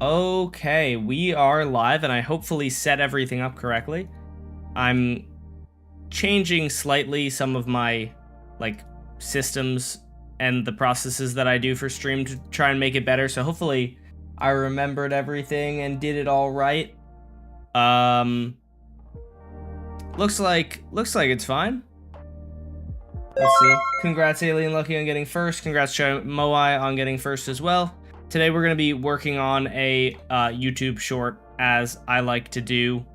Okay, we are live, and I hopefully set everything up correctly. I'm changing slightly some of my, systems and the processes that I do for stream to try and make it better, so hopefully I remembered everything and did it all right. Looks like it's fine. Let's see. Congrats, Alien Lucky, on getting first. Congrats, Moai, on getting first as well. Today we're going to be working on a YouTube short, as I like to do.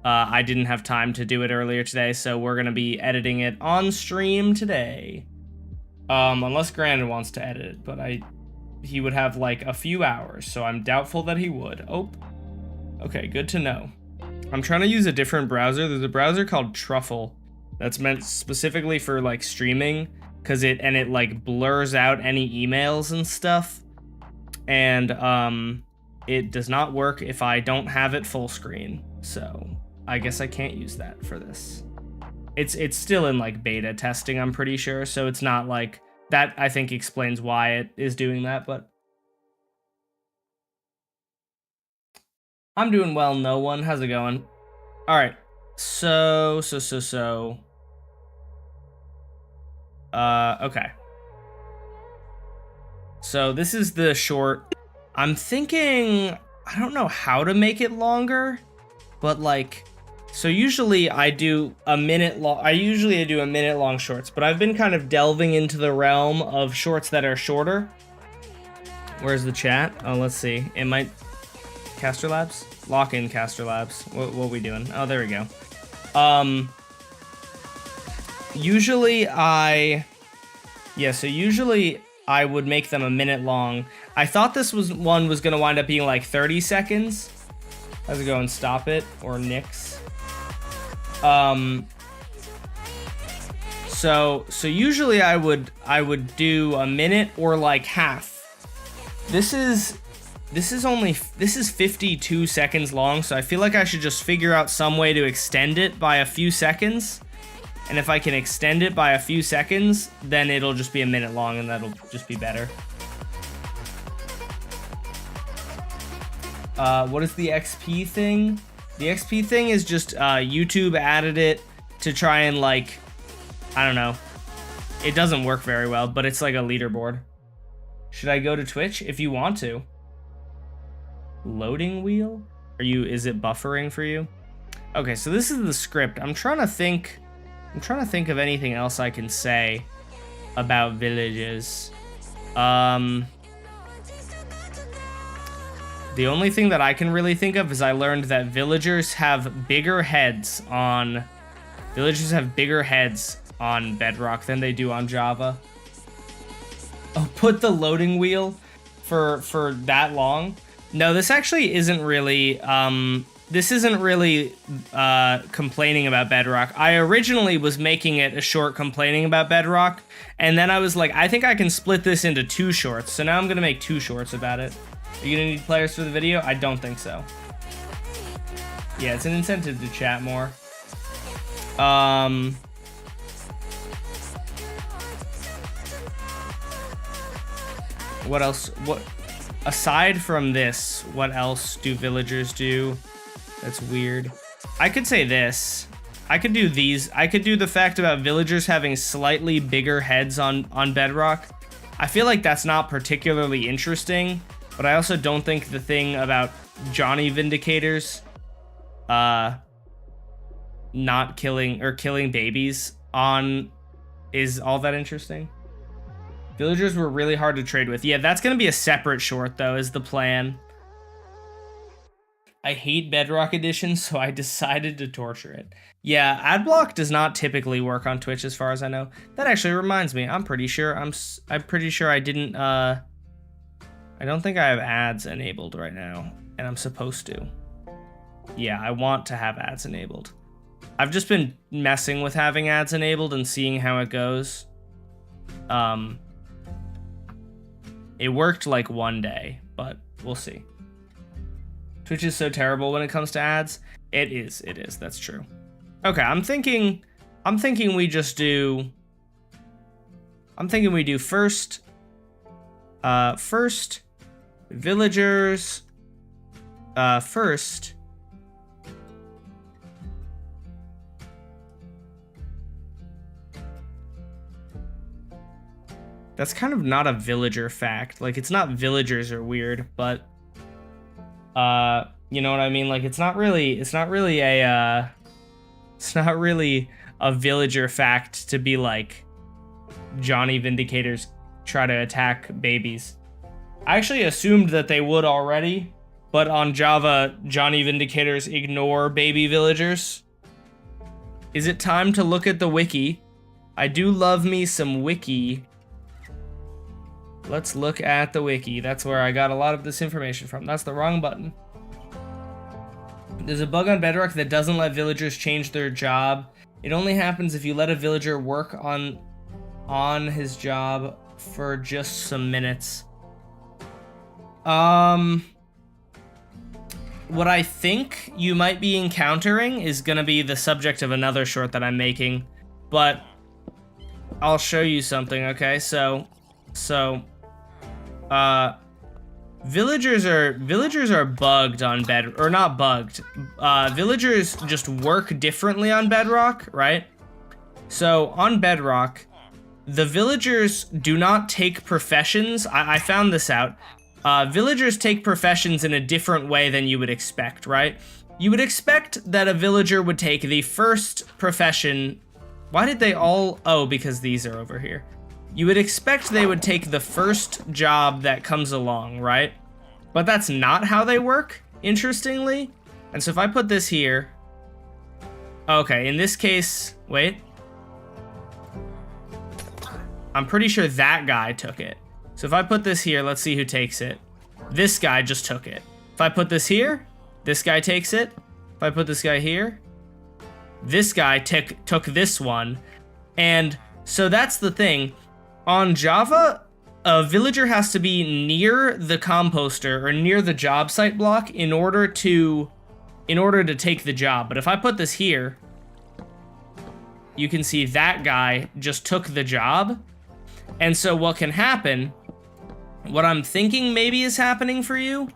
I didn't have time to do it earlier today, so we're going to be editing it on stream today. Unless Grandin wants to edit it, but he would have like a few hours, so I'm doubtful that he would. Oh, okay, good to know. I'm trying to use a different browser. There's a browser called Truffle that's meant specifically for like streaming, because it like blurs out any emails and stuff. And it does not work if I don't have it full screen, so I guess I can't use that for this. It's still in like beta testing, I'm pretty sure, so it's not like that. I think explains why it is doing that, but I'm doing well. No one, how's it going? All right, so okay. So this is the short. I'm thinking, I don't know how to make it longer, but like, so usually I do a minute long. I do a minute long shorts, but I've been kind of delving into the realm of shorts that are shorter. Where's the chat? Oh, let's see. It might, Caster Labs? Lock in Caster Labs. What are we doing? Oh, there we go. Usually I would make them a minute long. I thought this one was gonna wind up being like 30 seconds. How's it going? Stop it, or Nix. So usually I would do a minute or like half. This is 52 seconds long, so I feel like I should just figure out some way to extend it by a few seconds. And if I can extend it by a few seconds, then it'll just be a minute long, and that'll just be better. What is the XP thing? The XP thing is just YouTube added it to try and, like, I don't know. It doesn't work very well, but it's like a leaderboard. Should I go to Twitch? If you want to. Loading wheel? Is it buffering for you? Okay, so this is the script. I'm trying to think of anything else I can say about villages. The only thing that I can really think of is I learned that villagers have bigger heads on Bedrock than they do on Java. Oh, put the loading wheel for that long? No, this actually isn't really complaining about Bedrock. I originally was making it a short complaining about Bedrock, and then I was like, I think I can split this into 2 shorts, so now I'm gonna make 2 shorts about it. Are you gonna need players for the video? I don't think so. Yeah, it's an incentive to chat more. What else? Aside from this, what else do villagers do? That's weird. I could say this. I could do these. I could do the fact about villagers having slightly bigger heads on Bedrock. I feel like that's not particularly interesting, but I also don't think the thing about Johnny Vindicators not killing or killing babies is all that interesting. Villagers were really hard to trade with. Yeah, that's gonna be a separate short though, is the plan. I hate Bedrock Edition, so I decided to torture it. Yeah, adblock does not typically work on Twitch as far as I know. That actually reminds me, I'm pretty sure I didn't I don't think I have ads enabled right now, and I'm supposed to. Yeah, I want to have ads enabled. I've just been messing with having ads enabled and seeing how it goes. It worked like one day, but we'll see. Twitch is so terrible when it comes to ads. It is, that's true. Okay, I'm thinking we just do, first villagers first, that's kind of not a villager fact. Like, it's not villagers are weird, but you know what I mean? Like, it's not really a villager fact to be like Johnny Vindicators try to attack babies. I actually assumed that they would already, but on Java, Johnny Vindicators ignore baby villagers. Is it time to look at the wiki? I do love me some wiki. Let's look at the wiki. That's where I got a lot of this information from. That's the wrong button. There's a bug on Bedrock that doesn't let villagers change their job. It only happens if you let a villager work on his job for just some minutes. What I think you might be encountering is gonna be the subject of another short that I'm making, but I'll show you something, okay? So villagers are bugged on Bedrock, or not bugged. Villagers just work differently on Bedrock, right? So on Bedrock, the villagers do not take professions. I found this out. Villagers take professions in a different way than you would expect, right? You would expect that a villager would take the first profession. Why did they all? Oh, because these are over here. You would expect they would take the first job that comes along, right? But that's not how they work, interestingly. And so if I put this here, okay, in this case, wait. I'm pretty sure that guy took it. So if I put this here, let's see who takes it. This guy just took it. If I put this here, this guy takes it. If I put this guy here, this guy took this one. And so that's the thing. On Java, a villager has to be near the composter or near the job site block in order to take the job. But if I put this here, you can see that guy just took the job. And so what can happen, what I'm thinking maybe is happening for you,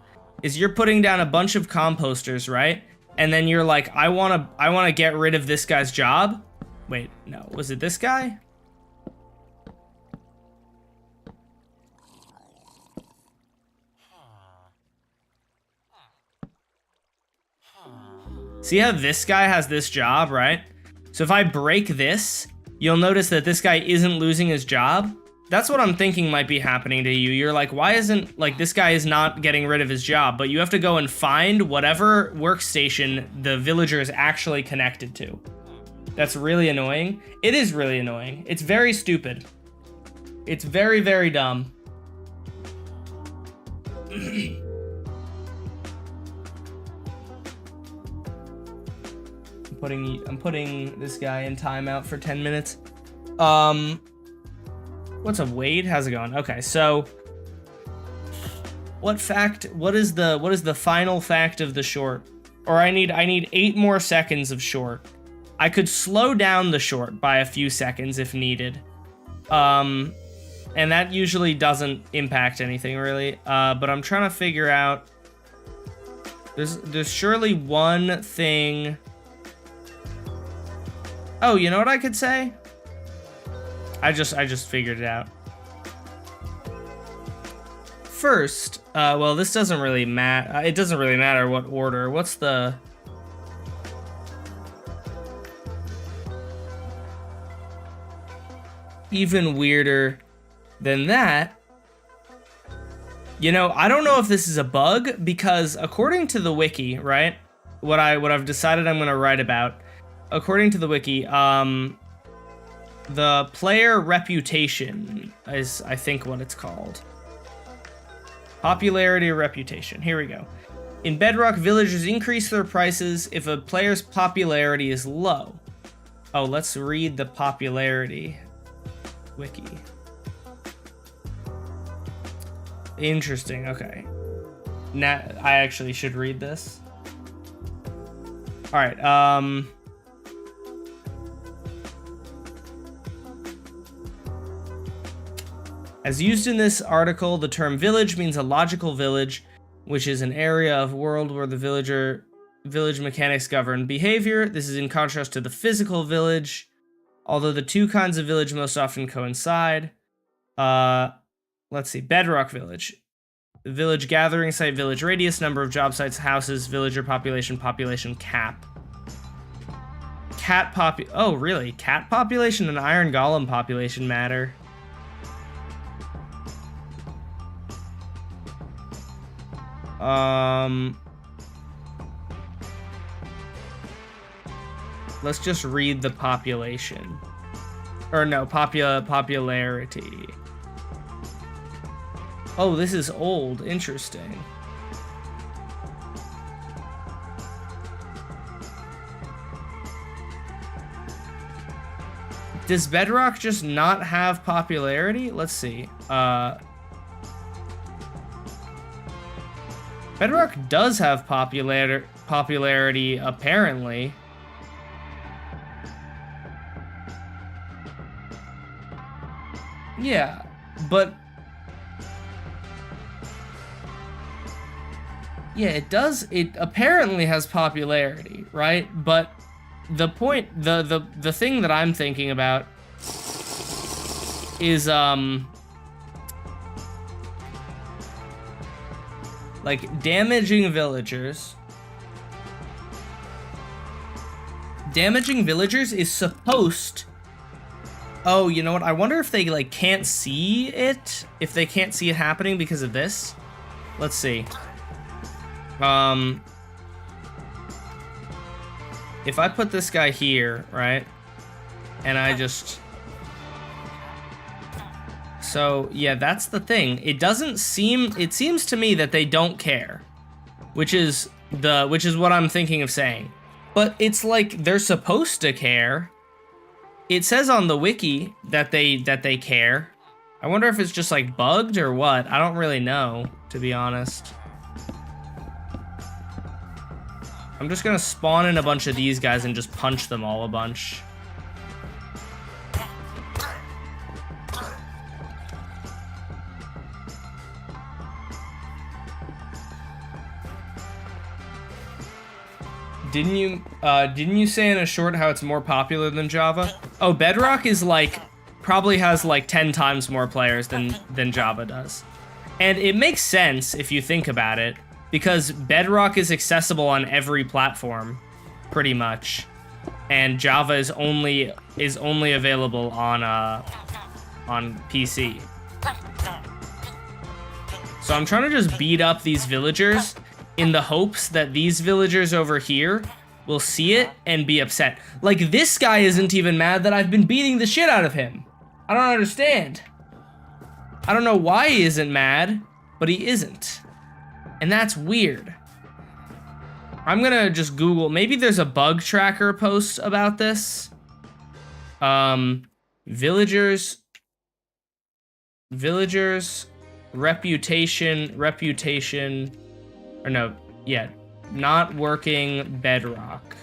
is you're putting down a bunch of composters, right? And then you're like, I wanna get rid of this guy's job. Wait, no, was it this guy? See how this guy has this job, right? So if I break this, you'll notice that this guy isn't losing his job. That's what I'm thinking might be happening to you. You're like, why isn't, like, this guy is not getting rid of his job, but you have to go and find whatever workstation the villager is actually connected to. That's really annoying. It is really annoying. It's very stupid. It's very, very dumb. I'm putting this guy in timeout for 10 minutes. What's up, Wade? How's it going? Okay, so what is the final fact of the short? Or I need 8 more seconds of short. I could slow down the short by a few seconds if needed. And that usually doesn't impact anything really. But I'm trying to figure out, there's surely one thing. Oh, you know what I could say? I just figured it out. First, well, this doesn't really matter. It doesn't really matter what order. What's the... Even weirder than that, you know, I don't know if this is a bug, because according to the wiki, right? What I've decided I'm gonna write about, according to the wiki, the player reputation is, I think, what it's called. Popularity or reputation. Here we go. In Bedrock, villagers increase their prices if a player's popularity is low. Oh, let's read the popularity wiki. Interesting, okay. Now, I actually should read this. Alright, as used in this article, the term village means a logical village. which is an area of world where the village mechanics govern behavior. This is in contrast to the physical village, although the two kinds of village most often coincide. Let's see, Bedrock village. Village gathering site, village radius, number of job sites, houses, villager population, population cap. Oh, really? Cat population and iron golem population matter. Let's just read the population. Or no, popularity. Oh, this is old. Interesting. Does Bedrock just not have popularity? Let's see. Bedrock does have popularity, apparently. Yeah, but... yeah, it does. It apparently has popularity, right? But the point, the thing that I'm thinking about is, like, damaging villagers. Damaging villagers is supposed... oh, you know what? I wonder if they, like, can't see it? If they can't see it happening because of this? Let's see. If I put this guy here, right? And I just... so, yeah, that's the thing. It doesn't seem... it seems to me that they don't care. Which is what I'm thinking of saying. But it's like they're supposed to care. It says on the wiki that they care. I wonder if it's just like bugged or what. I don't really know, to be honest. I'm just gonna spawn in a bunch of these guys and just punch them all a bunch. Didn't you say in a short how it's more popular than Java? Oh, Bedrock is like, probably has like 10 times more players than Java does. And it makes sense if you think about it, because Bedrock is accessible on every platform, pretty much. And Java is only available on PC. So I'm trying to just beat up these villagers in the hopes that these villagers over here will see it and be upset. Like, this guy isn't even mad that I've been beating the shit out of him. I don't understand. I don't know why he isn't mad, but he isn't. And that's weird. I'm gonna just Google, maybe there's a bug tracker post about this. Villagers, reputation, or no, yeah, not working Bedrock.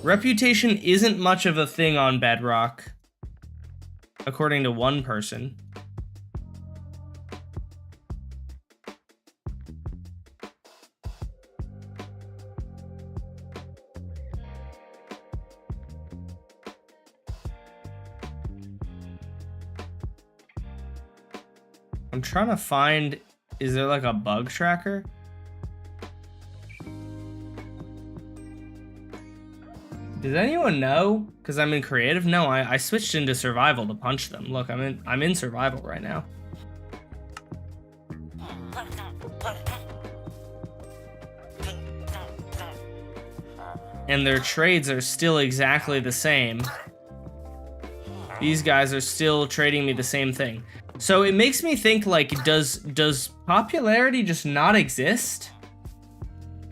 Reputation isn't much of a thing on Bedrock, according to one person. I'm trying to find, is there like a bug tracker? Does anyone know? Because I'm in creative? No, I switched into survival to punch them. Look, I'm in survival right now. And their trades are still exactly the same. These guys are still trading me the same thing. So it makes me think, like, does popularity just not exist?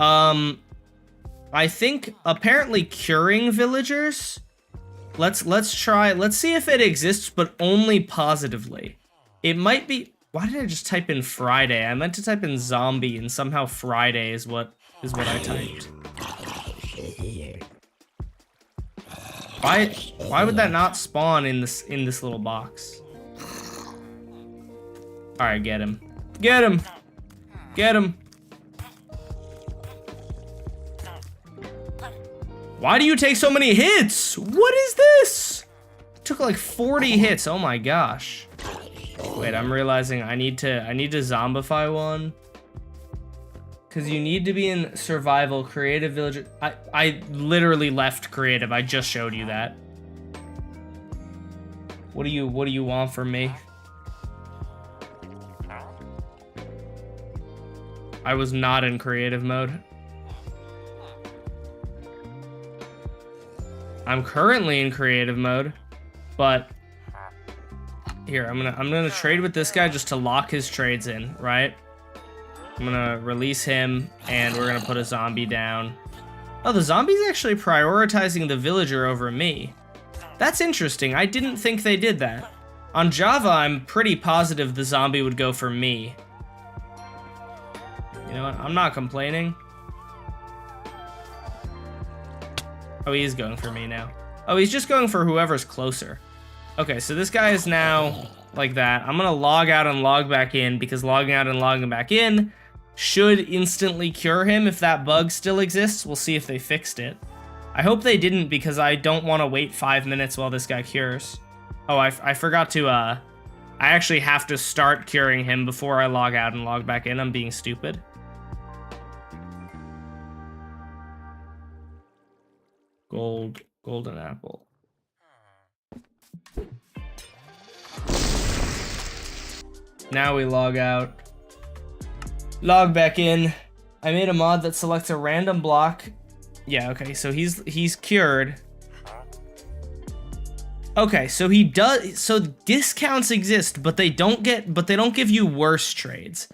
I think apparently curing villagers. Let's see if it exists, but only positively. It might be. Why did I just type in Friday? I meant to type in zombie, and somehow Friday is what I typed. Why would that not spawn in this little box? All right, get him. Get him. Get him. Why do you take so many hits? What is this? Took like 40 hits. Oh my gosh. Wait, I'm realizing I need to zombify one. Cause you need to be in survival, creative, villager. I literally left creative. I just showed you that. What do you want from me? I was not in creative mode. I'm currently in creative mode, but here, I'm gonna trade with this guy just to lock his trades in, right? I'm gonna release him, and we're gonna put a zombie down. Oh, the zombie's actually prioritizing the villager over me. That's interesting. I didn't think they did that. On Java, I'm pretty positive the zombie would go for me. You know what? I'm not complaining. Oh, he is going for me now. Oh, he's just going for whoever's closer. Okay, so this guy is now like that. I'm gonna log out and log back in, because logging out and logging back in should instantly cure him if that bug still exists. We'll see if they fixed it. I hope they didn't, because I don't want to wait 5 minutes while this guy cures. Oh, I forgot to, I actually have to start curing him before I log out and log back in. I'm being stupid. Golden apple. Now we log out. Log back in. I made a mod that selects a random block. Yeah, okay, so he's cured. Okay, so he does, so discounts exist, but they don't give you worse trades.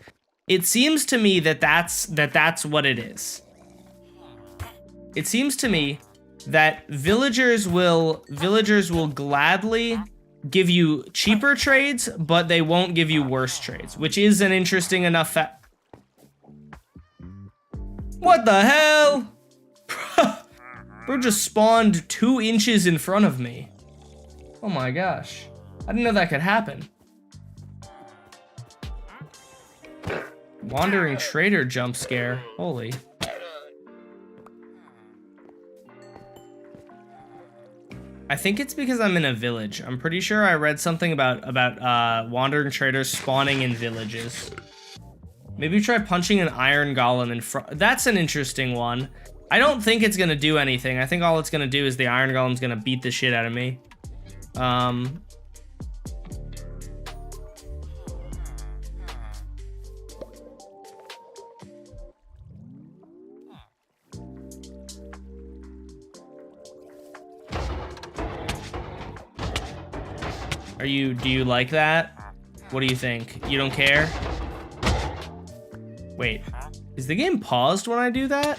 It seems to me that that's what it is. It seems to me that villagers will gladly give you cheaper trades, but they won't give you worse trades, which is an interesting enough fact. What the hell? Bro just spawned 2 inches in front of me. Oh my gosh. I didn't know that could happen. Wandering trader jump scare. Holy. I think it's because I'm in a village. I'm pretty sure I read something about wandering traders spawning in villages. Maybe try punching an iron golem in front. That's an interesting one. I don't think it's gonna do anything. I think all it's gonna do is the iron golem's gonna beat the shit out of me. Do you like that? What do you think? You don't care? Wait, is the game paused when I do that?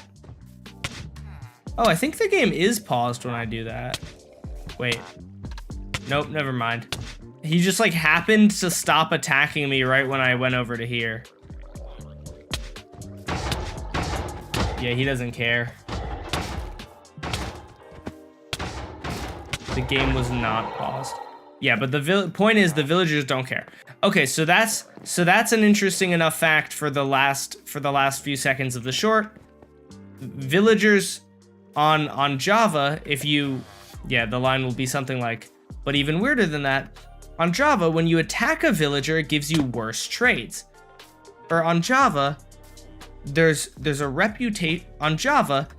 Oh, I think the game is paused when I do that. Wait. Nope, never mind. He just like happened to stop attacking me right when I went over to here. Yeah, he doesn't care. The game was not paused. Yeah, but the point is the villagers don't care. Okay, so that's an interesting enough fact for the last few seconds of the short. Villagers on Java, the line will be something like, but even weirder than that, on Java, when you attack a villager, it gives you worse trades. Or on Java, there's a reputation on Java,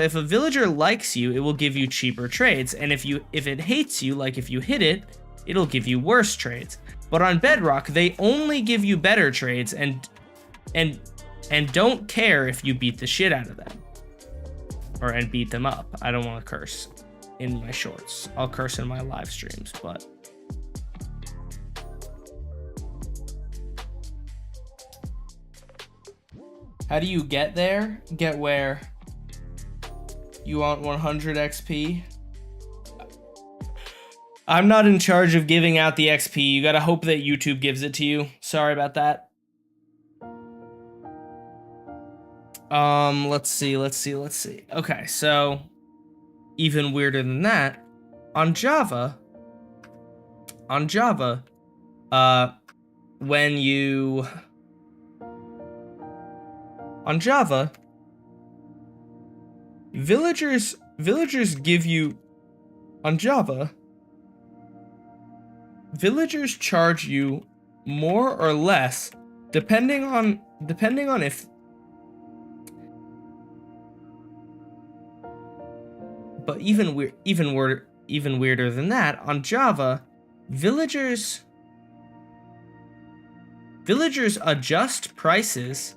if a villager likes you, it will give you cheaper trades, and if it hates you, like if you hit it, it'll give you worse trades. But on Bedrock, they only give you better trades and don't care if you beat the shit out of them. And beat them up. I don't want to curse in my shorts. I'll curse in my live streams, but how do you get there? Get where? You want 100 XP? I'm not in charge of giving out the XP. You gotta hope that YouTube gives it to you. Sorry about that. Let's see. Okay, so even weirder than that, on Java, when you... On Java, villagers give you... On Java, villagers charge you more or less depending on if... But even weirder than that, on Java, villagers adjust prices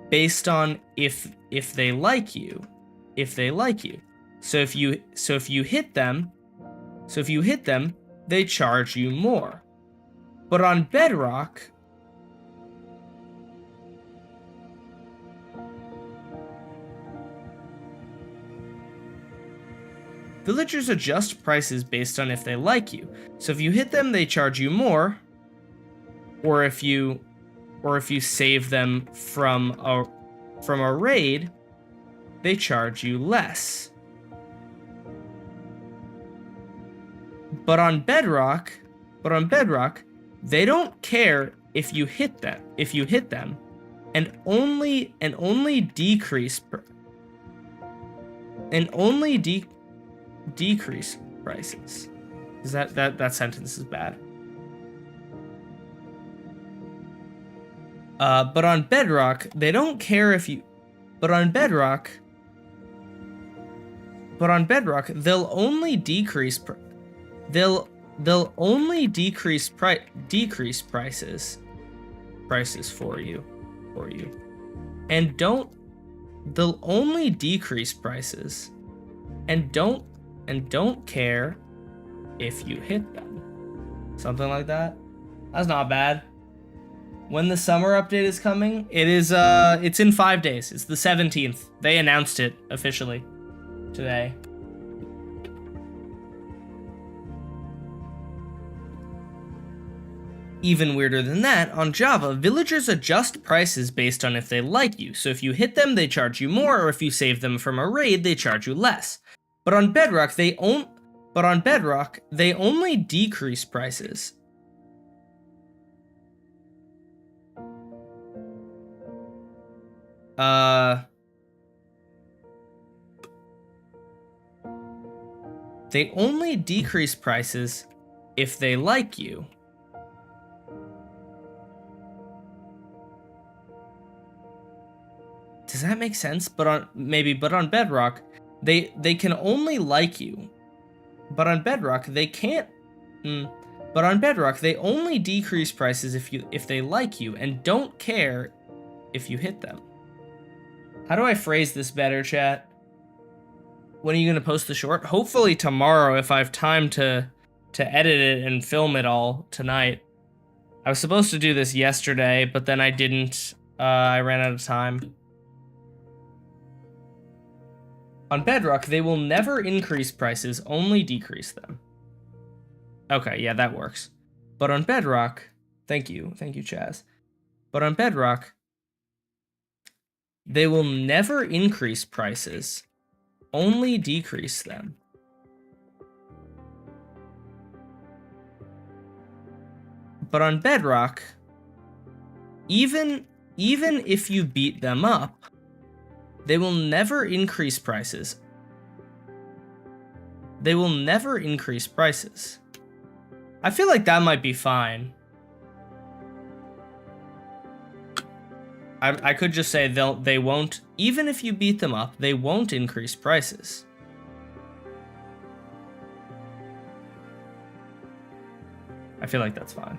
based on if they like you. So if you hit them, they charge you more. But on Bedrock, villagers adjust prices based on if they like you. So if you hit them, they charge you more. Or if you save them from a raid, they charge you less. But on Bedrock, they don't care if you hit them, and only decrease decrease prices. Is that sentence is bad. But on Bedrock, they don't care if you... But on Bedrock, they'll only decrease... They'll only decrease prices for you. And they'll only decrease prices and don't care if you hit them. Something like that. That's not bad. When the summer update is coming, it's in 5 days. It's the 17th. They announced it officially today. Even weirder than that, on Java, villagers adjust prices based on if they like you. So if you hit them, they charge you more, or if you save them from a raid, they charge you less. But on Bedrock, they only decrease prices. They only decrease prices if they like you. Does that make sense? But on Bedrock, they can only like you. But on Bedrock, they can't. But on Bedrock, they only decrease prices if they like you and don't care if you hit them. How do I phrase this better, chat? When are you gonna post the short? Hopefully tomorrow, if I have time to edit it and film it all tonight. I was supposed to do this yesterday, but then I didn't. I ran out of time. On Bedrock, they will never increase prices, only decrease them. Okay, yeah, that works. But on Bedrock, thank you, Chaz. But on Bedrock, they will never increase prices, only decrease them. But on Bedrock, even if you beat them up, they will never increase prices. They will never increase prices. I feel like that might be fine. I could just say they won't, even if you beat them up, they won't increase prices. I feel like that's fine.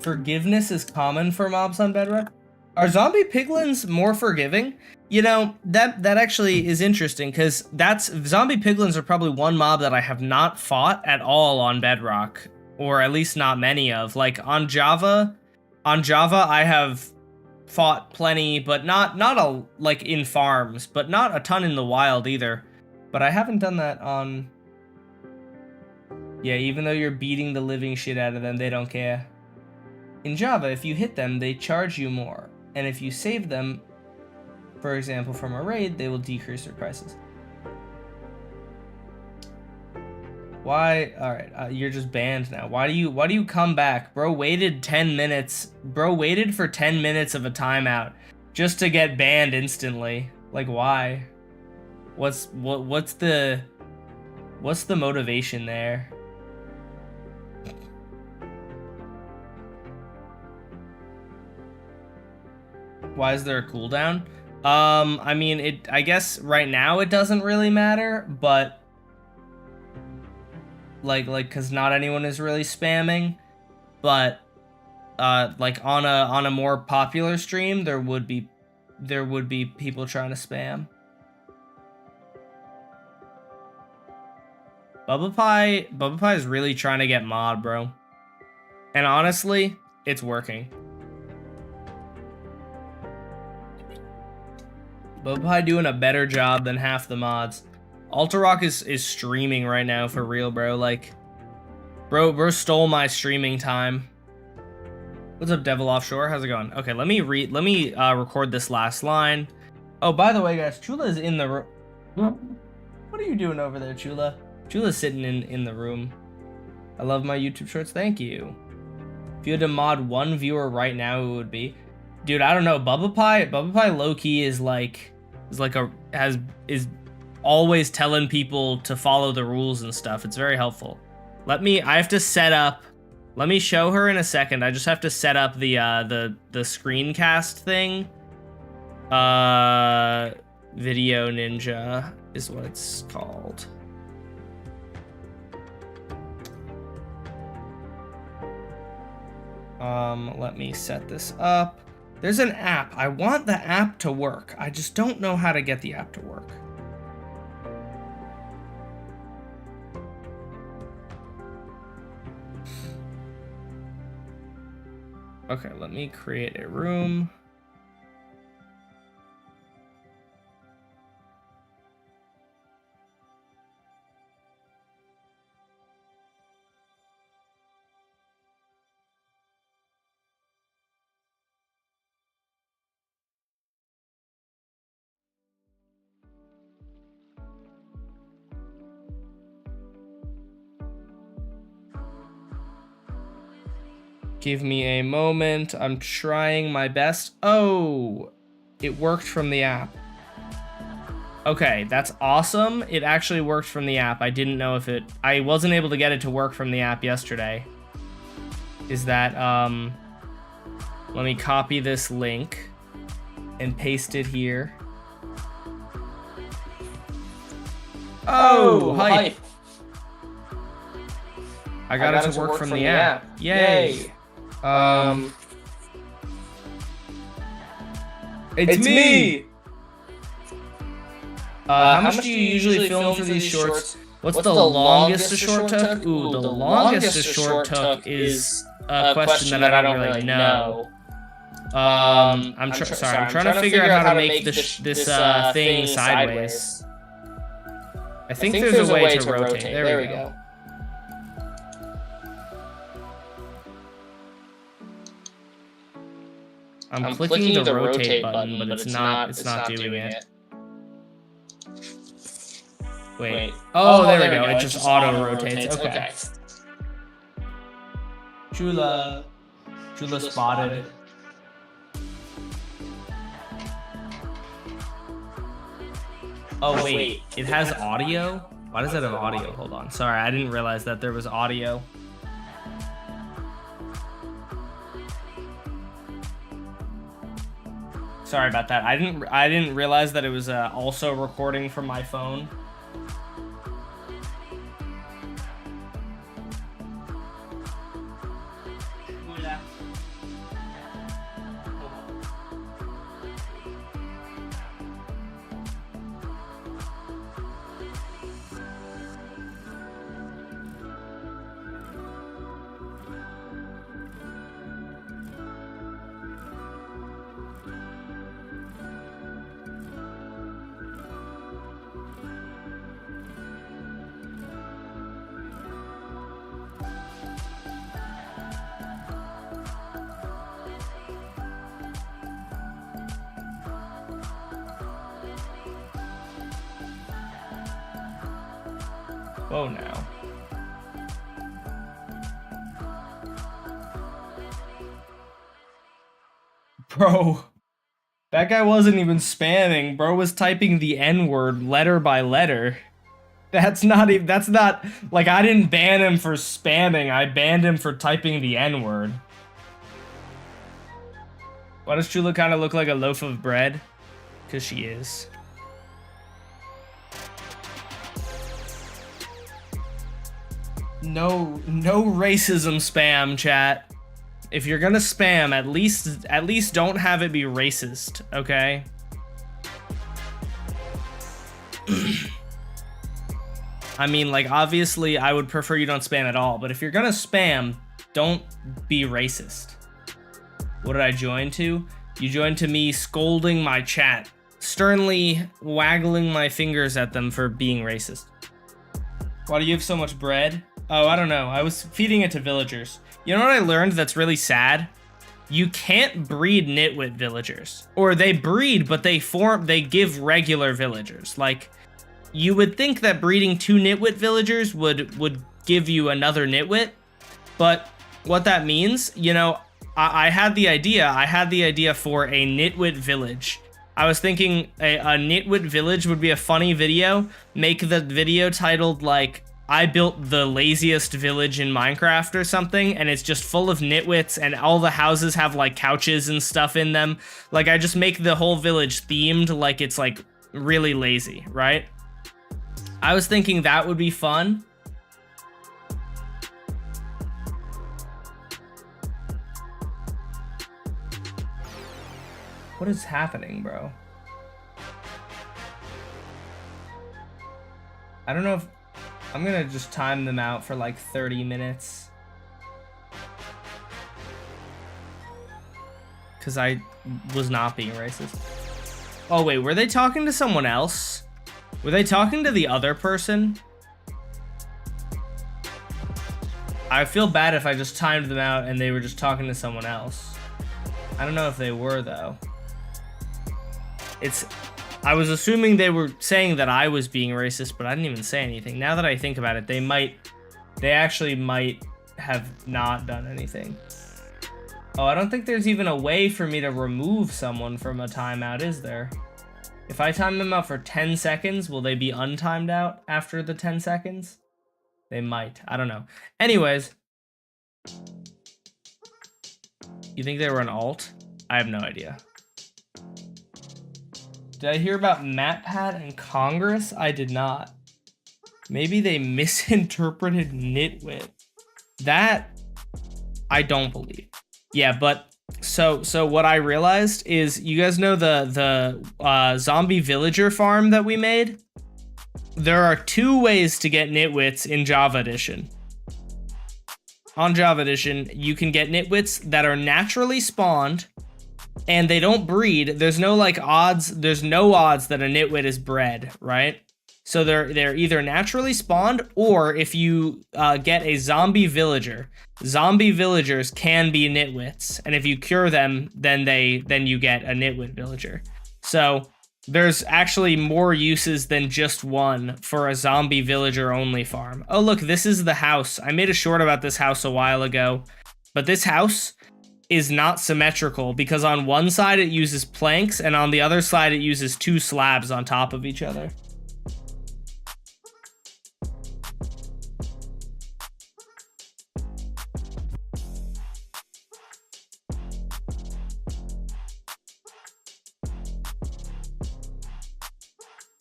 Forgiveness is common for mobs on Bedrock. Are zombie piglins more forgiving? You know, that actually is interesting, because zombie piglins are probably one mob that I have not fought at all on Bedrock, or at least not many of. Like on Java I have fought plenty, but not like in farms, but not a ton in the wild either. But I haven't done that on... Yeah, even though you're beating the living shit out of them, they don't care. In Java, if you hit them, they charge you more. And if you save them, for example, from a raid, they will decrease their prices. Why? All right, you're just banned now. Why do you come back? Bro waited 10 minutes. Bro waited for 10 minutes of a timeout just to get banned instantly. Like, why? What's the motivation there? Why is there a cooldown? I mean, I guess right now it doesn't really matter, but like cuz not anyone is really spamming, but like on a more popular stream there would be people trying to spam. Bubba Pie is really trying to get mod, bro. And honestly, it's working. Bubba Pie doing a better job than half the mods. Alterrock is streaming right now for real, bro. Like, bro stole my streaming time. What's up, Devil Offshore? How's it going? Okay, let me record this last line. Oh, by the way, guys, Chula's in the room. What are you doing over there, Chula? Chula's sitting in the room. I love my YouTube shorts. Thank you. If you had to mod one viewer right now, who would be? Dude, I don't know. Bubba Pie low-key is always telling people to follow the rules and stuff. It's very helpful. I have to set up. Let me show her in a second. I just have to set up the screencast thing. Video Ninja is what it's called. Let me set this up. There's an app. I want the app to work. I just don't know how to get the app to work. Okay, let me create a room. Give me a moment. I'm trying my best. Oh, it worked from the app. Okay, that's awesome. It actually worked from the app. I didn't know if I wasn't able to get it to work from the app yesterday. Is that, let me copy this link and paste it here. Oh, hype. I got it to work from the app. Yay. It's me! How much do you usually film for these shorts? What's the longest a short took? Ooh, the longest a short took is a question that I don't really know. I'm trying to figure out how to make this thing sideways. I think there's a way to rotate. There we go. I'm clicking the rotate button, but it's not doing it. Wait. Oh, there we go. It just auto rotates. Okay. Chula spotted. Oh wait, it has audio? Why does it have audio? Hold on. Sorry, I didn't realize that there was audio. Sorry about that. I didn't realize that it was also recording from my phone. Whoa now. Bro, that guy wasn't even spamming. Bro was typing the N-word letter by letter. That's not even, that's not, like, I didn't ban him for spamming. I banned him for typing the N-word. Why does Chula kind of look like a loaf of bread? Because she is. No racism spam, chat. If you're gonna spam, at least don't have it be racist, okay? I mean, like, obviously, I would prefer you don't spam at all, but if you're gonna spam, don't be racist. What did I join to? You joined to me scolding my chat, sternly waggling my fingers at them for being racist. Why do you have so much bread? Oh, I don't know. I was feeding it to villagers. You know what I learned that's really sad? You can't breed nitwit villagers. Or they breed, but they give regular villagers. Like, you would think that breeding 2 nitwit villagers would give you another nitwit, but what that means, you know, I had the idea for a nitwit village. I was thinking a nitwit village would be a funny video. Make the video titled like, I built the laziest village in Minecraft or something, and it's just full of nitwits, and all the houses have like couches and stuff in them. Like, I just make the whole village themed like it's like really lazy, right? I was thinking that would be fun. What is happening, bro? I don't know if... I'm gonna just time them out for like 30 minutes. Because I was not being racist. Oh wait, were they talking to someone else? Were they talking to the other person? I feel bad if I just timed them out and they were just talking to someone else. I don't know if they were though. I was assuming they were saying that I was being racist, but I didn't even say anything. Now that I think about it, they actually might have not done anything. Oh, I don't think there's even a way for me to remove someone from a timeout, is there? If I time them out for 10 seconds, will they be untimed out after the 10 seconds? They might. I don't know. Anyways. You think they were an alt? I have no idea. Did I hear about MatPat and Congress? I did not. Maybe they misinterpreted nitwit. That, I don't believe. Yeah, but so what I realized is, you guys know the zombie villager farm that we made? There are 2 ways to get nitwits in Java Edition. On Java Edition, you can get nitwits that are naturally spawned, and they don't breed. There's no like odds. There's no odds that a nitwit is bred, right? So they're either naturally spawned, or if you get a zombie villager, zombie villagers can be nitwits, and if you cure them, then you get a nitwit villager. So there's actually more uses than just one for a zombie villager only farm. Oh look, this is the house. I made a short about this house a while ago, but this house is not symmetrical because on one side it uses planks and on the other side it uses 2 slabs on top of each other.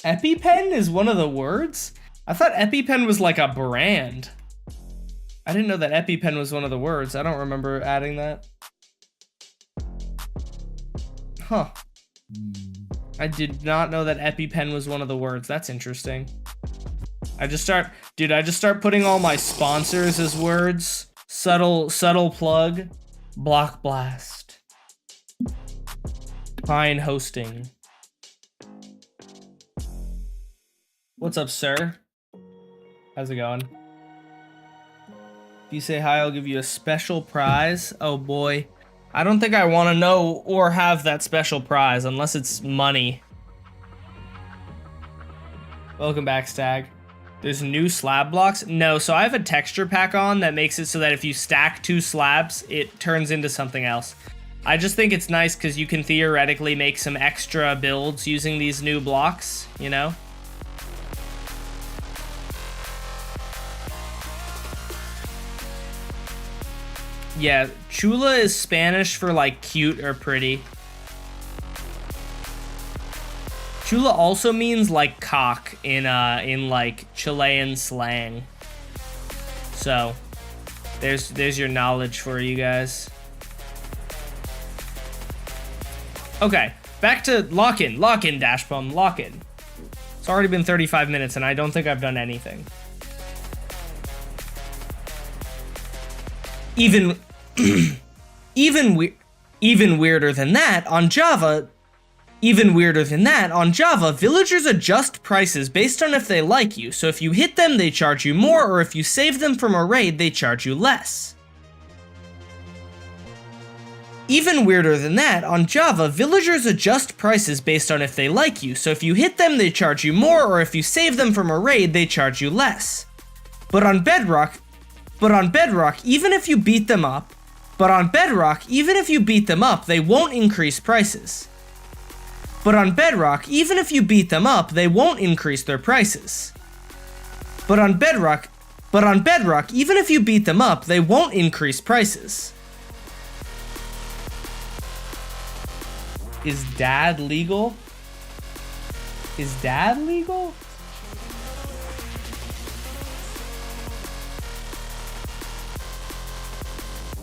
EpiPen is one of the words? I thought EpiPen was like a brand. I didn't know that EpiPen was one of the words. I don't remember adding that. Huh. I did not know that EpiPen was one of the words. That's interesting. I just start putting all my sponsors as words. Subtle plug. Block Blast. Pine Hosting. What's up, sir? How's it going? If you say hi, I'll give you a special prize. Oh boy. I don't think I want to know or have that special prize unless it's money. Welcome back, Stag. There's new slab blocks? No, so I have a texture pack on that makes it so that if you stack 2 slabs, it turns into something else. I just think it's nice because you can theoretically make some extra builds using these new blocks, you know? Yeah, chula is Spanish for like cute or pretty. Chula also means like cock in like Chilean slang. So, there's your knowledge for you guys. Okay, back to lock-in, Dash Bum, lock-in. It's already been 35 minutes and I don't think I've done anything. Even weirder than that, on Java, villagers adjust prices based on if they like you. So if you hit them, they charge you more, or if you save them from a raid, they charge you less. Even weirder than that, on Java, villagers adjust prices based on if they like you. So if you hit them, they charge you more, or if you save them from a raid, they charge you less. But on Bedrock, even if you beat them up, they won't increase prices. But on Bedrock, even if you beat them up, they won't increase their prices. But on Bedrock, even if you beat them up, they won't increase prices. Is dad legal? Is dad legal?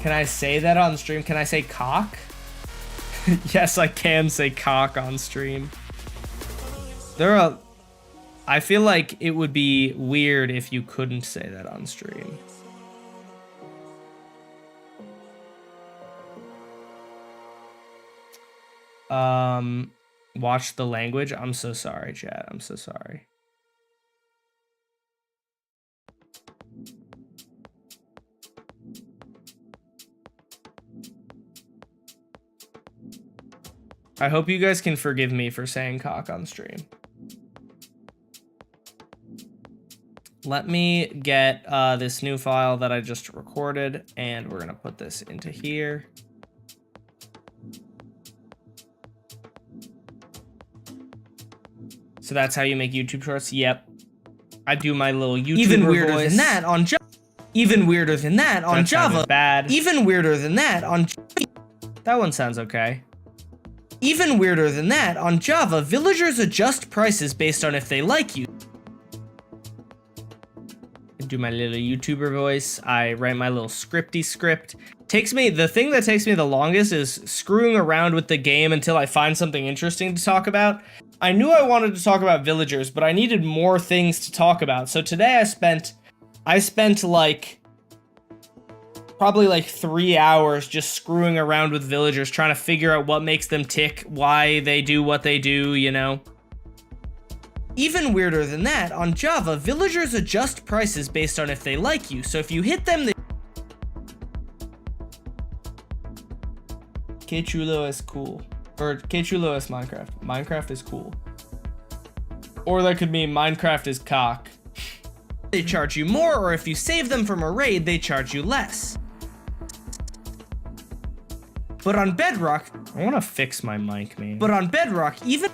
Can I say that on stream? Can I say cock? Yes, I can say cock on stream. I feel like it would be weird if you couldn't say that on stream. Watch the language. I'm so sorry, chat. I'm so sorry. I hope you guys can forgive me for saying cock on stream. Let me get this new file that I just recorded, and we're gonna put this into here. So that's how you make YouTube shorts? Yep. I do my little YouTuber Even weirder voice. than that on Java. Even weirder than that on Java. Bad. Even weirder than that on. That one sounds okay. Even weirder than that on Java, villagers adjust prices based on if they like you. I do my little YouTuber voice. I write my little scripty script. The thing that takes me the longest is screwing around with the game until I find something interesting to talk about. I knew I wanted to talk about villagers, but I needed more things to talk about. So today I spent like probably like 3 hours just screwing around with villagers, trying to figure out what makes them tick, why they do what they do, you know? Even weirder than that, on Java, villagers adjust prices based on if they like you. So if you hit them, they... K-Chulo is cool. Or K-Chulo is Minecraft. Minecraft is cool. Or that could mean Minecraft is cock. They charge you more, or if you save them from a raid, they charge you less. But on Bedrock... I want to fix my mic, man. But on Bedrock, even...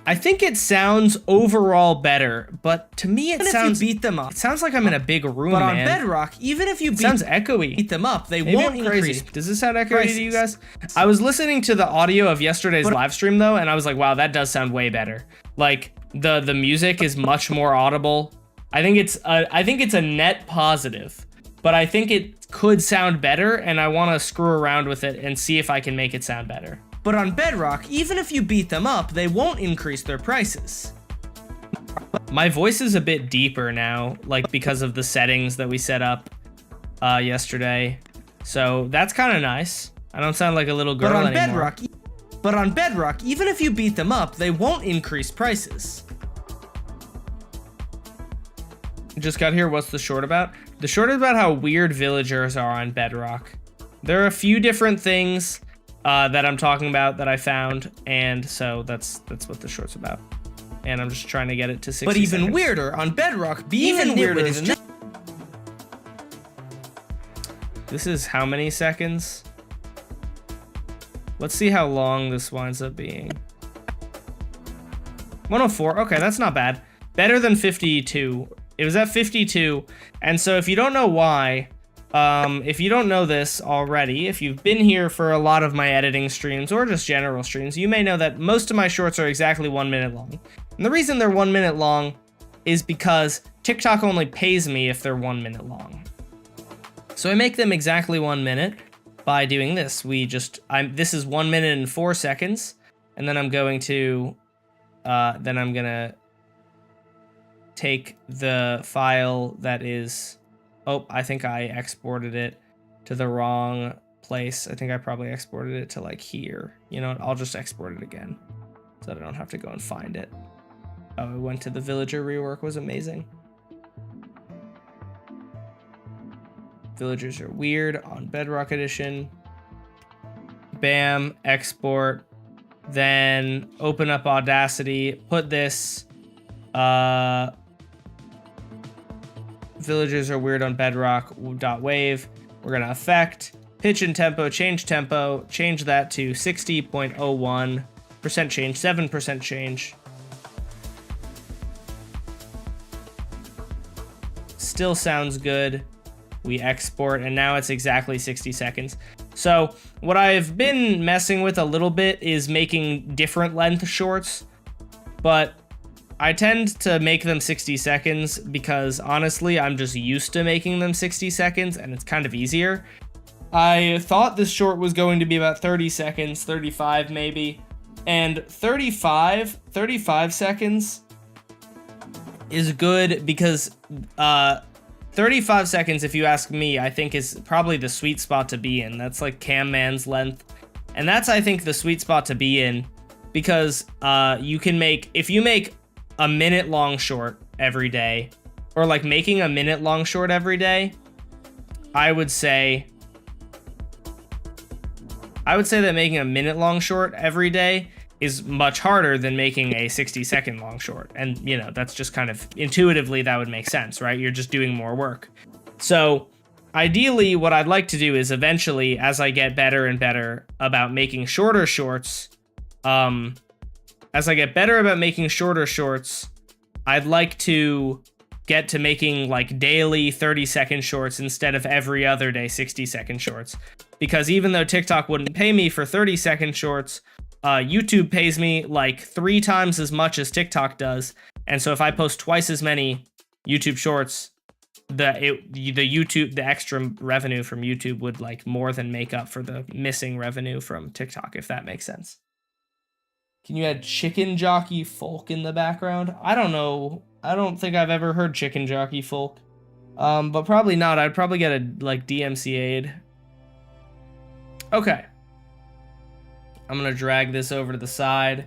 I think it sounds overall better, but to me it sounds... If you beat them up. It sounds like I'm in a big room, But on man. Bedrock, even if you sounds echoey. beat them up, they Maybe won't I'm crazy. increase. Does this sound echoey prices. to you guys? I was listening to the audio of yesterday's live stream though, and I was like, wow, that does sound way better. Like the music is much more audible. I think it's a net positive, but I think it could sound better, and I want to screw around with it and see if I can make it sound better. But on Bedrock, even if you beat them up, they won't increase their prices. My voice is a bit deeper now, like because of the settings that we set up yesterday. So that's kind of nice. I don't sound like a little girl anymore. But on Bedrock, even if you beat them up, they won't increase prices. Just got here. What's the short about? The short is about how weird villagers are on Bedrock. There are a few different things that I'm talking about that I found, and so that's what the short's about. And I'm just trying to get it to 60 But even seconds. weirder, on Bedrock, even weirder than that. This is how many seconds? Let's see how long this winds up being. 104. Okay, that's not bad. Better than 52. It was at 52. And so if you don't know why, if you don't know this already, if you've been here for a lot of my editing streams or just general streams, you may know that most of my shorts are exactly 1 minute long. And the reason they're 1 minute long is because TikTok only pays me if they're 1 minute long. So I make them exactly 1 minute by doing this. This is 1 minute and 4 seconds. And then I'm going to, take the file that is, oh, I think I exported it to the wrong place. I think I probably exported it to like here. You know what? I'll just export it again so that I don't have to go and find it. Oh, it went to the villager rework, was amazing. Villagers are weird on Bedrock Edition. Bam, export. Then open up Audacity, put this, villagers are weird on Bedrock .wave. We're gonna affect, pitch and tempo, change that to 60.01%, change, 7% change. Still sounds good. We export, and now it's exactly 60 seconds. So what I've been messing with a little bit is making different length shorts, but I tend to make them 60 seconds because honestly, I'm just used to making them 60 seconds and it's kind of easier. I thought this short was going to be about 30 seconds, 35 maybe, and 35 seconds is good because 35 seconds, if you ask me, I think is probably the sweet spot to be in. That's like Cam Man's length. And that's, I think, the sweet spot to be in because you can make, if you make a minute long short every day, or like making a minute long short every day, I would say that making a minute long short every day is much harder than making a 60-second long short. And, you know, that's just kind of intuitively that would make sense, right? You're just doing more work. So ideally, what I'd like to do is eventually, as I get better and better about making shorter shorts, I'd like to get to making like daily 30-second shorts instead of every other day 60-second shorts. Because even though TikTok wouldn't pay me for 30-second shorts, YouTube pays me like 3 times as much as TikTok does. And so if I post twice as many YouTube shorts, the extra revenue from YouTube would like more than make up for the missing revenue from TikTok, if that makes sense. Can you add Chicken Jockey Folk in the background? I don't know. I don't think I've ever heard Chicken Jockey Folk. But probably not. I'd probably get a like DMCA'd. Okay. I'm gonna drag this over to the side.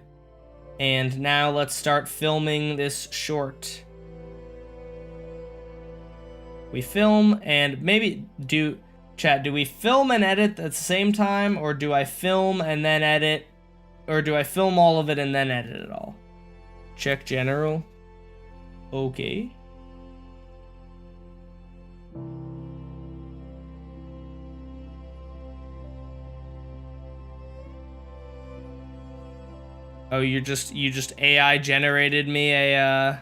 And now let's start filming this short. We film and maybe do we film and edit at the same time, or do I film and then edit? Or do I film all of it and then edit it all? Check general. Okay. Oh, you just AI generated me a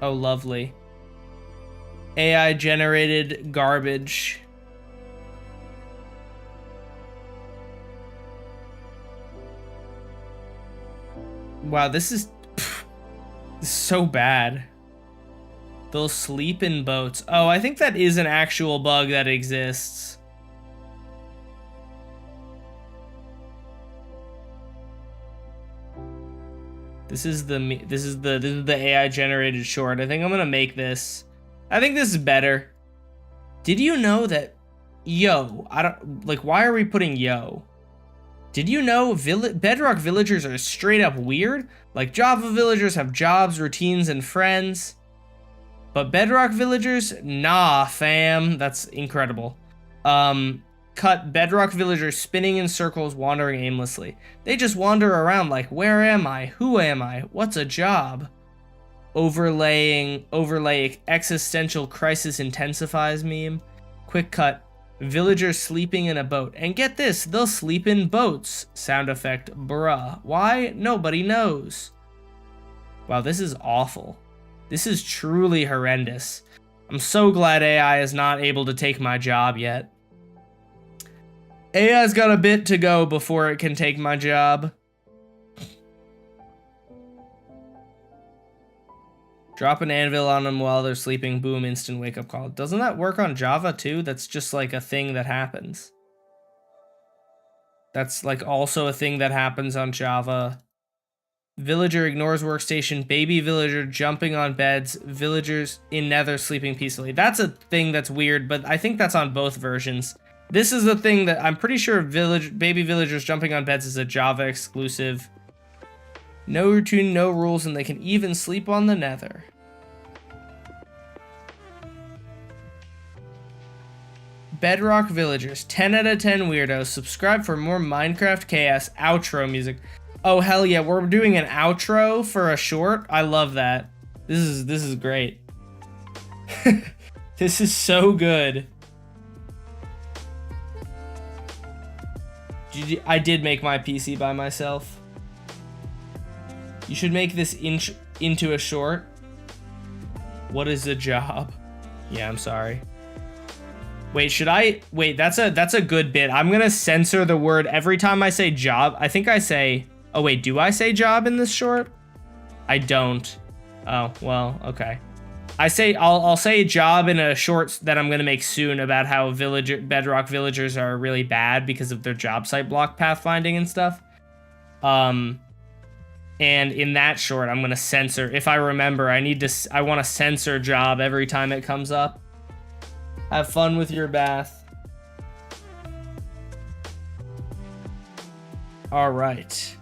Oh, lovely. AI generated garbage. Wow, this is so bad. They'll sleep in boats. Oh, I think that is an actual bug that exists. This is the AI generated short. I think I'm gonna make this. I think this is better. Did you know that, yo, why are we putting yo? Did you know Bedrock villagers are straight up weird? Like Java villagers have jobs, routines, and friends. But Bedrock villagers, nah, fam. That's incredible. Cut Bedrock villagers spinning in circles, wandering aimlessly. They just wander around like, where am I? Who am I? What's a job? overlay existential crisis intensifies meme. Quick cut, villagers sleeping in a boat. And get this, they'll sleep in boats. Sound effect, bruh. Why? Nobody knows. Wow, this is awful. This is truly horrendous. I'm so glad AI is not able to take my job yet. AI's got a bit to go before it can take my job. Drop an anvil on them while they're sleeping, boom, instant wake up call. Doesn't that work on Java too? That's just like a thing that happens. That's like also a thing that happens on Java. Villager ignores workstation, baby villager jumping on beds, villagers in nether sleeping peacefully. That's a thing that's weird, but I think that's on both versions. This is the thing that I'm pretty sure baby villagers jumping on beds is a Java exclusive. No routine, no rules, and they can even sleep on the nether. Bedrock villagers, 10 out of 10 weirdos. Subscribe for more Minecraft chaos outro music. Oh hell yeah, we're doing an outro for a short. I love that. This is great. This is so good. I did make my PC by myself. You should make this into a short. What is a job? Yeah, I'm sorry. Wait, should I? Wait, that's a good bit. I'm gonna censor the word every time I say job. I think I say, oh wait, do I say job in this short? I don't. Oh, well, okay. I'll say job in a short that I'm gonna make soon about how Bedrock villagers are really bad because of their job site block pathfinding and stuff. And in that short, I'm gonna censor. If I remember, I want to censor job every time it comes up. Have fun with your bath. All right.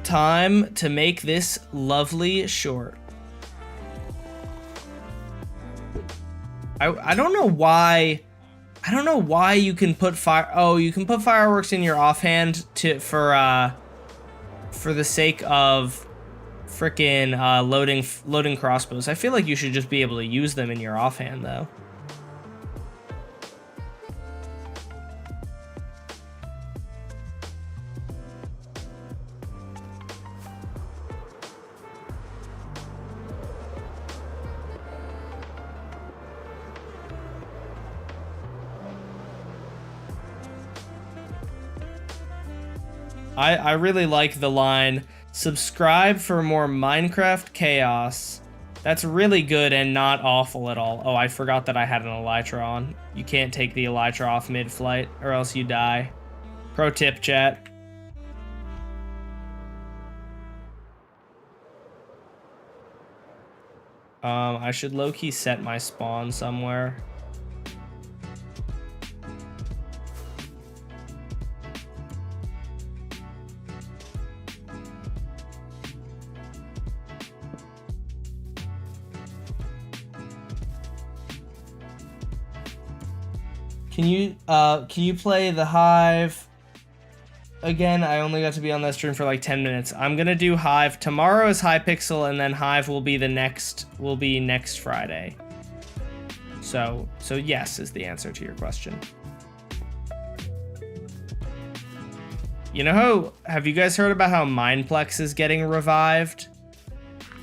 Time to make this lovely short. I don't know why. I don't know why you can put fire. Oh, you can put fireworks in your offhand for the sake of frickin' loading crossbows. I feel like you should just be able to use them in your offhand though. I really like the line, subscribe for more Minecraft chaos. That's really good and not awful at all. Oh, I forgot that I had an elytra on. You can't take the elytra off mid-flight or else you die. Pro tip, chat. I should low-key set my spawn somewhere. Can you play the Hive again? I only got to be on that stream for like 10 minutes. I'm gonna do Hive. Tomorrow is Hypixel, and then Hive will be next Friday. So yes is the answer to your question. You know have you guys heard about how Mineplex is getting revived?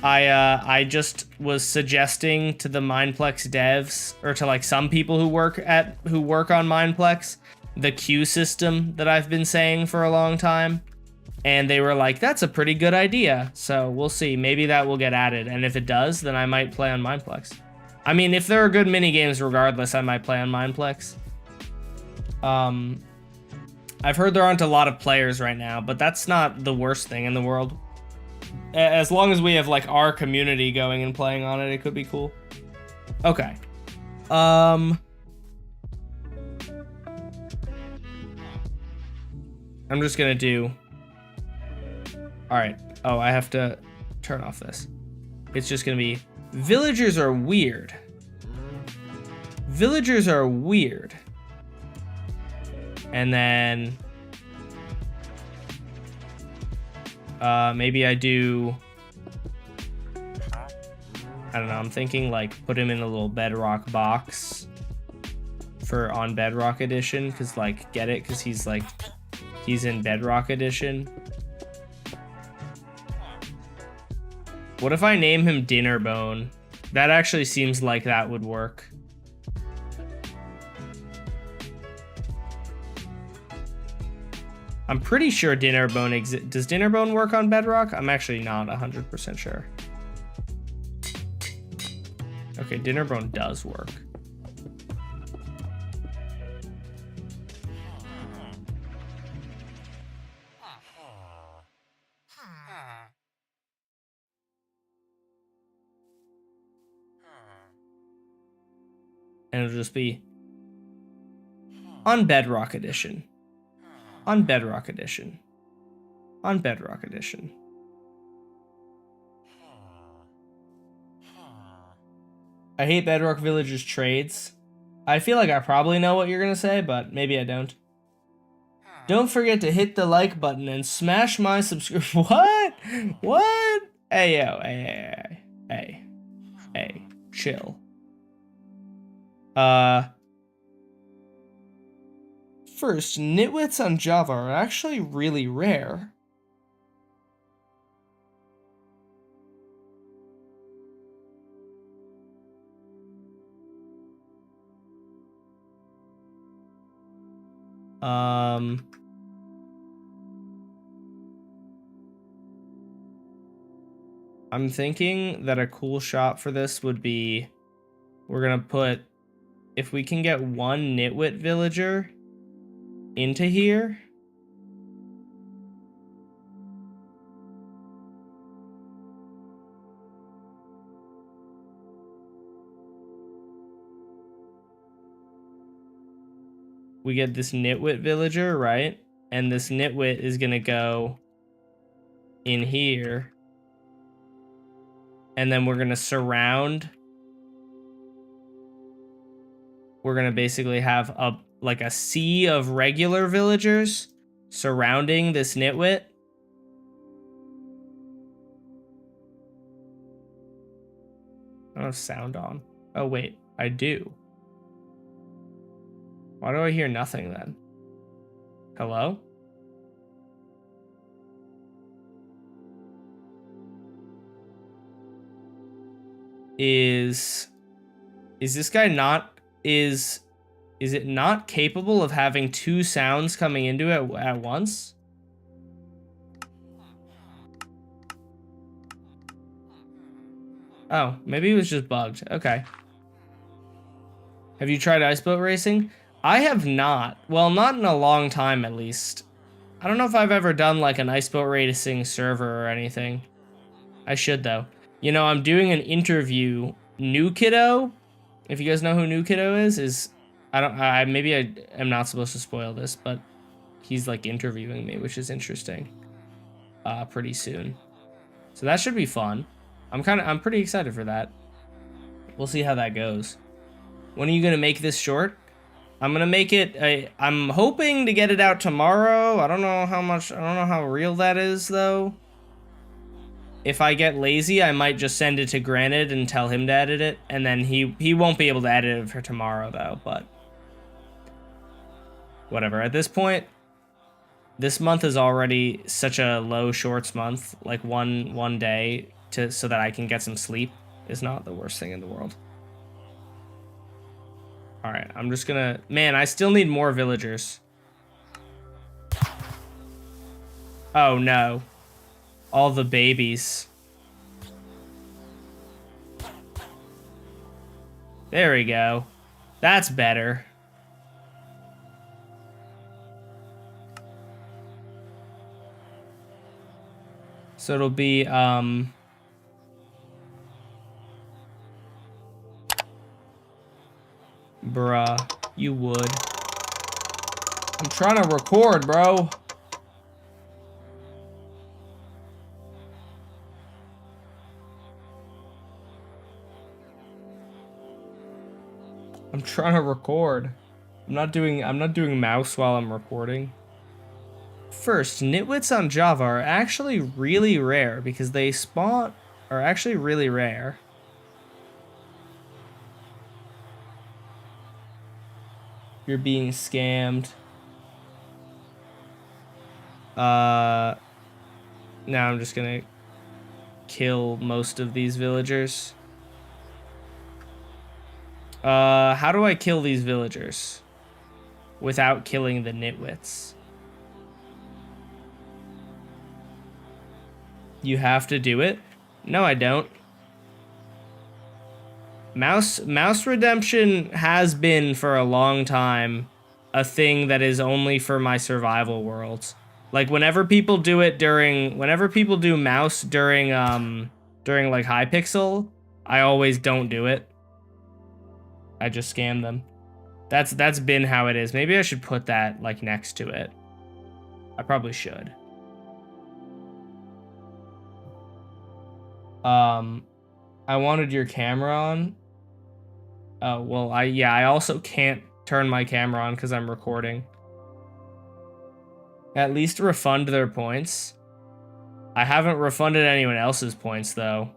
I just was suggesting to the Mineplex devs, or to like some people who work on Mineplex, the queue system that I've been saying for a long time, and they were like, that's a pretty good idea. So we'll see, maybe that will get added, and if it does, then I might play on Mineplex. I mean, if there are good mini games regardless, I might play on Mineplex. I've heard there aren't a lot of players right now, but that's not the worst thing in the world. As long as we have like our community going and playing on it, it could be cool. Okay. I'm just gonna do. All right. Oh, I have to turn off this. It's just gonna be villagers are weird. Villagers are weird. And then maybe I do I don't know, I'm thinking like put him in a little Bedrock box for on Bedrock edition, because like get it, because he's in Bedrock edition. What if I name him Dinnerbone? That actually seems like that would work. I'm pretty sure Dinnerbone exists. Does Dinnerbone work on Bedrock? I'm actually not 100% sure. Okay, Dinnerbone does work. And it'll just be on Bedrock edition. On Bedrock edition. On Bedrock edition. I hate Bedrock Villagers trades. I feel like I probably know what you're gonna say, but maybe I don't. Don't forget to hit the like button and smash my subscription. What? What? Hey, yo, hey, chill. First, nitwits on Java are actually really rare. I'm thinking that a cool shot for this would be, we're gonna put, if we can get one nitwit villager into here. We get this nitwit villager, right? And this nitwit is gonna go in here. And then we're gonna surround. We're gonna basically have like a sea of regular villagers surrounding this nitwit. I don't have sound on. Oh wait, I do. Why do I hear nothing then? Hello? Is this guy not, is it not capable of having two sounds coming into it at once? Oh, maybe it was just bugged. Okay. Have you tried ice boat racing? I have not. Well, not in a long time, at least. I don't know if I've ever done like an ice boat racing server or anything. I should though. You know, I'm doing an interview. New Kiddo, if you guys know who New Kiddo is maybe I am not supposed to spoil this, but he's like interviewing me, which is interesting. Pretty soon. So that should be fun. I'm pretty excited for that. We'll see how that goes. When are you gonna make this short? I'm gonna make it, I'm hoping to get it out tomorrow. I don't know how real that is though. If I get lazy, I might just send it to Granted and tell him to edit it, and then he won't be able to edit it for tomorrow though, but whatever. At this point, this month is already such a low shorts month, like one day so that I can get some sleep is not the worst thing in the world. All right, I'm just gonna, man, I still need more villagers. Oh no. All the babies. There we go. That's better. So it'll be, bruh, you would. I'm trying to record, bro. I'm trying to record. I'm not doing mouse while I'm recording. First, nitwits on Java are actually really rare because they spawn are actually really rare. You're being scammed. Now I'm just gonna kill most of these villagers. How do I kill these villagers without killing the nitwits? You have to do it? No, I don't. Mouse redemption has been for a long time a thing that is only for my survival worlds. Like whenever people do mouse during like Hypixel, I always don't do it. I just scam them. That's been how it is. Maybe I should put that like next to it. I probably should. I wanted your camera on. Oh, well, I also can't turn my camera on because I'm recording. At least refund their points. I haven't refunded anyone else's points, though.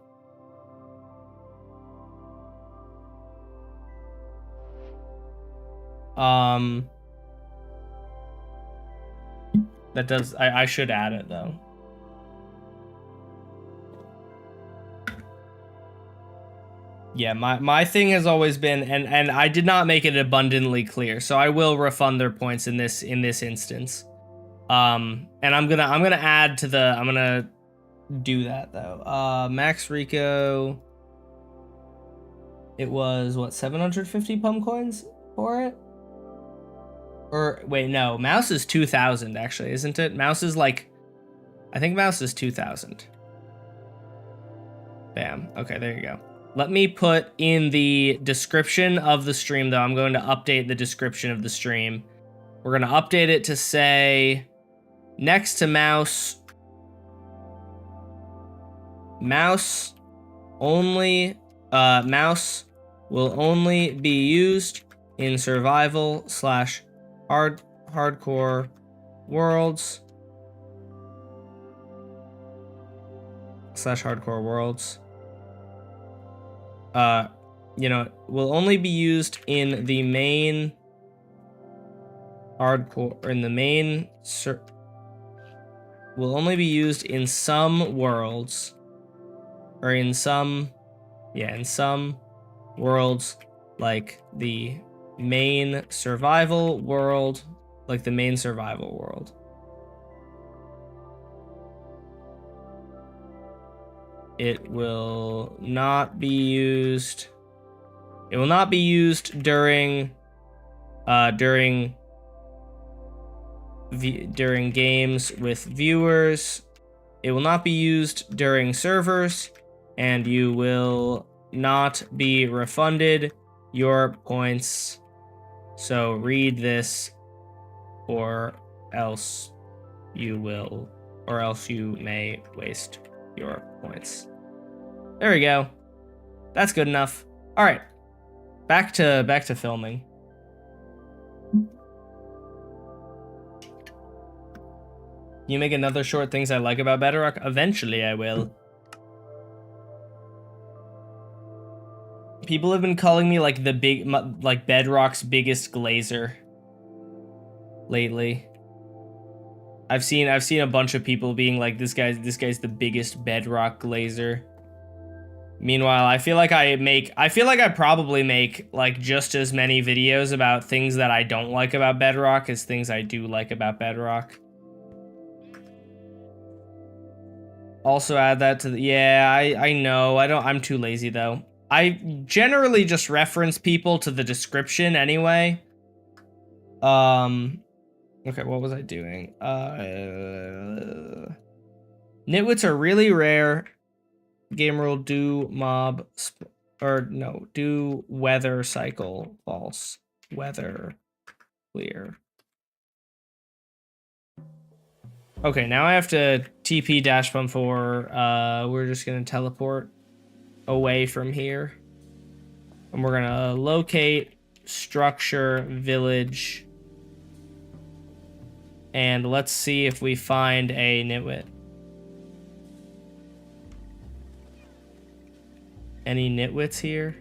That does... I should add it, though. Yeah, my thing has always been, and I did not make it abundantly clear, so I will refund their points in this instance. And I'm gonna add to the, I'm gonna do that though. Max Rico, it was what, 750 Pumkoins for it? Or wait, no, Mouse is 2,000 actually, isn't it? Mouse is like, I think Mouse is 2,000. Bam. Okay, there you go. Let me put in the description of the stream, though. I'm going to update the description of the stream. We're going to update it to say, next to Mouse, Mouse will only be used in survival/hardcore worlds. You know, will only be used in the main hardcore, in the main will only be used in some worlds, or in some worlds, like the main survival world, It will not be used. It will not be used during games with viewers. It will not be used during servers, and you will not be refunded your points. So read this, or else you may waste your points. There we go. That's good enough. All right, back to filming. You make another short things I like about Bedrock? Eventually I will. People have been calling me like like Bedrock's biggest glazer lately. I've seen a bunch of people being like, this guy's the biggest Bedrock glazer. Meanwhile, I feel like I probably make like just as many videos about things that I don't like about Bedrock as things I do like about Bedrock. Also add that to the, yeah, I know, I'm too lazy though. I generally just reference people to the description anyway. Okay, what was I doing? Nitwits are really rare. Game rule, do weather cycle, false. Weather, clear. Okay, now I have to TP -4. We're just gonna teleport away from here. And we're gonna locate, structure, village. And let's see if we find a nitwit. Any nitwits here?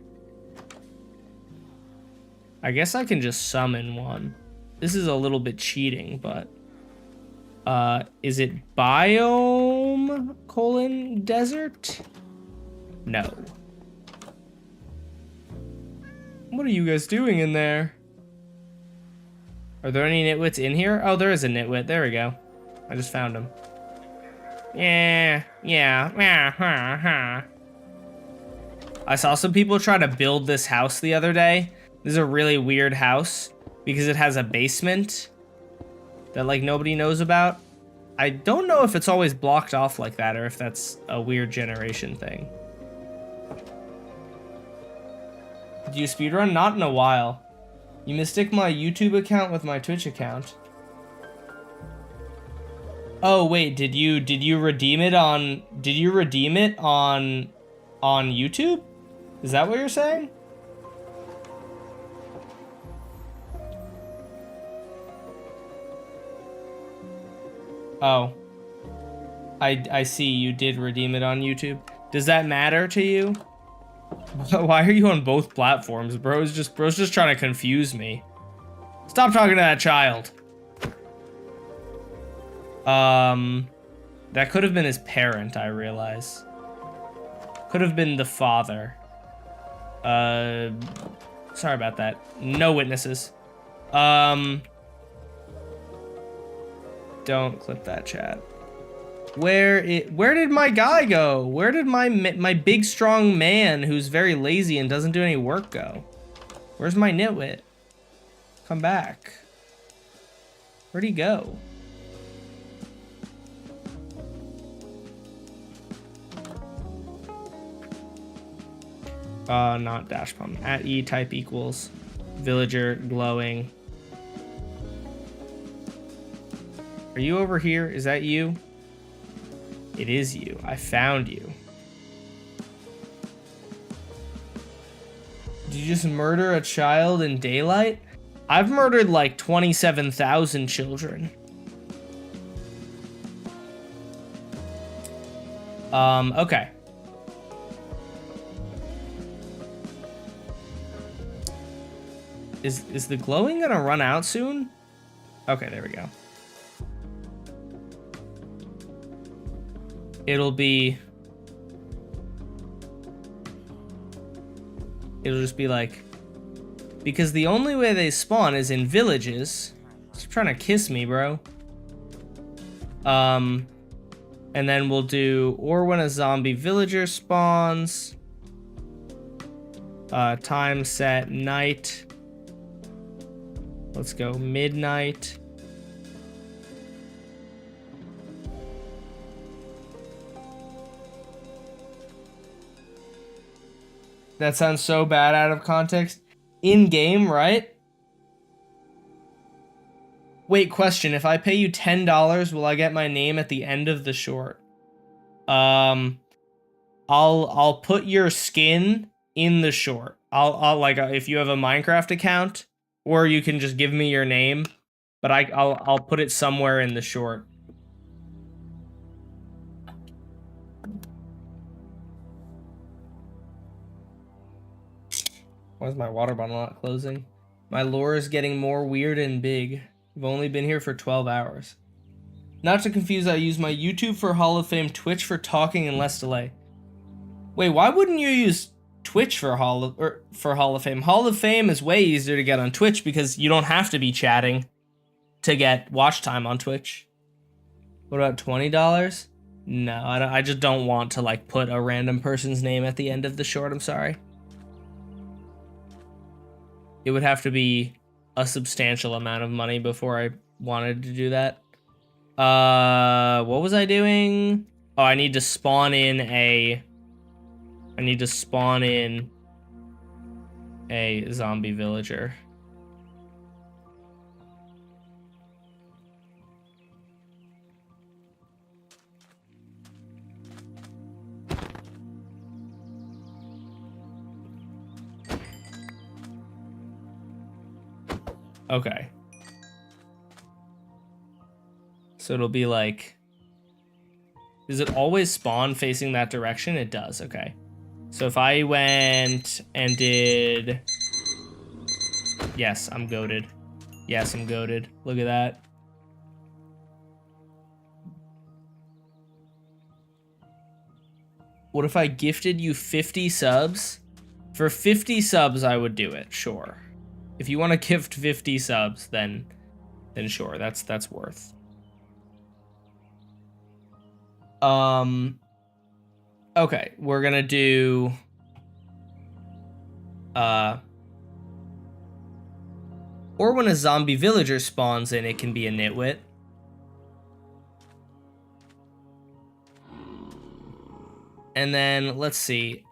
I guess I can just summon one. This is a little bit cheating, but is it biome desert? No. What are you guys doing in there? Are there any nitwits in here? Oh, there is a nitwit. There we go. I just found him. Yeah. I saw some people try to build this house the other day. This is a really weird house because it has a basement that like nobody knows about. I don't know if it's always blocked off like that or if that's a weird generation thing. Do you speedrun? Not in a while. You mistake my YouTube account with my Twitch account. Oh wait, did you redeem it on YouTube? Is that what you're saying? Oh. I see you did redeem it on YouTube. Does that matter to you? Why are you on both platforms? Bro's just trying to confuse me. Stop talking to that child. That could have been his parent, I realize. Could have been the father. Sorry about that. No witnesses. Don't clip that, chat. Where did my guy go? Where did my big strong man who's very lazy and doesn't do any work go? Where's my nitwit? Come back. Where'd he go? Not dash pump. At E type equals villager glowing. Are you over here? Is that you? It is you. I found you. Did you just murder a child in daylight? I've murdered like 27,000 children. Okay. Is the glowing gonna run out soon? Okay, there we go. It'll just be like, because the only way they spawn is in villages. Stop trying to kiss me, bro. And then we'll do, or when a zombie villager spawns. Time set night. Let's go midnight. That sounds so bad out of context. In game, right? Wait, question. If I pay you $10, will I get my name at the end of the short? I'll put your skin in the short. I'll like if you have a Minecraft account, or you can just give me your name, but I'll put it somewhere in the short. Why is my water bottle not closing? My lore is getting more weird and big. I've only been here for 12 hours. Not to confuse, I use my YouTube for Hall of Fame, Twitch for talking and less delay. Wait, why wouldn't you use Twitch for Hall of Fame? Hall of Fame is way easier to get on Twitch because you don't have to be chatting to get watch time on Twitch. What about $20? No, I just don't want to like put a random person's name at the end of the short. I'm sorry. It would have to be a substantial amount of money before I wanted to do that. What was I doing? Oh, I need to spawn in a zombie villager. Okay. So it'll be like, does it always spawn facing that direction? It does, okay. So if I went and did Yes, I'm goated. Yes, I'm goated. Look at that. What if I gifted you 50 subs? For 50 subs, I would do it, sure. If you want to gift 50 subs, then sure, that's worth. Okay, we're gonna do or when a zombie villager spawns in, it can be a nitwit. And then let's see.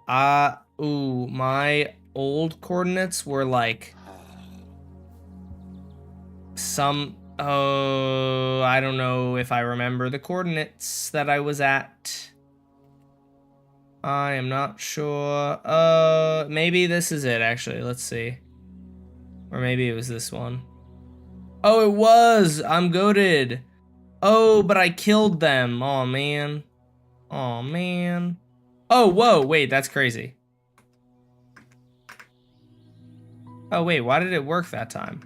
Ooh, my old coordinates were like oh, I don't know if I remember the coordinates that I was at. I am not sure. Maybe this is it, actually. Let's see. Or maybe it was this one. Oh, it was! I'm goated! Oh, but I killed them. Oh, man. Oh, man. Oh, whoa, wait, that's crazy. Oh, wait, why did it work that time?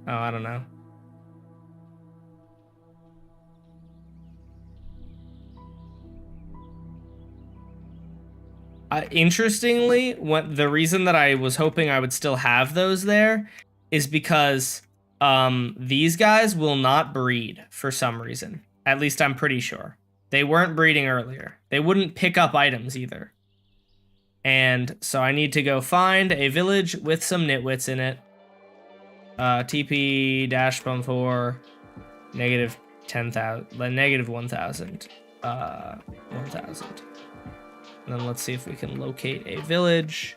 Oh, I don't know. Interestingly, the reason that I was hoping I would still have those there is because these guys will not breed for some reason. At least I'm pretty sure. They weren't breeding earlier. They wouldn't pick up items either. And so I need to go find a village with some nitwits in it. TP dash bum 4 negative 10,000 negative 1,000 1,000. And then let's see if we can locate a village.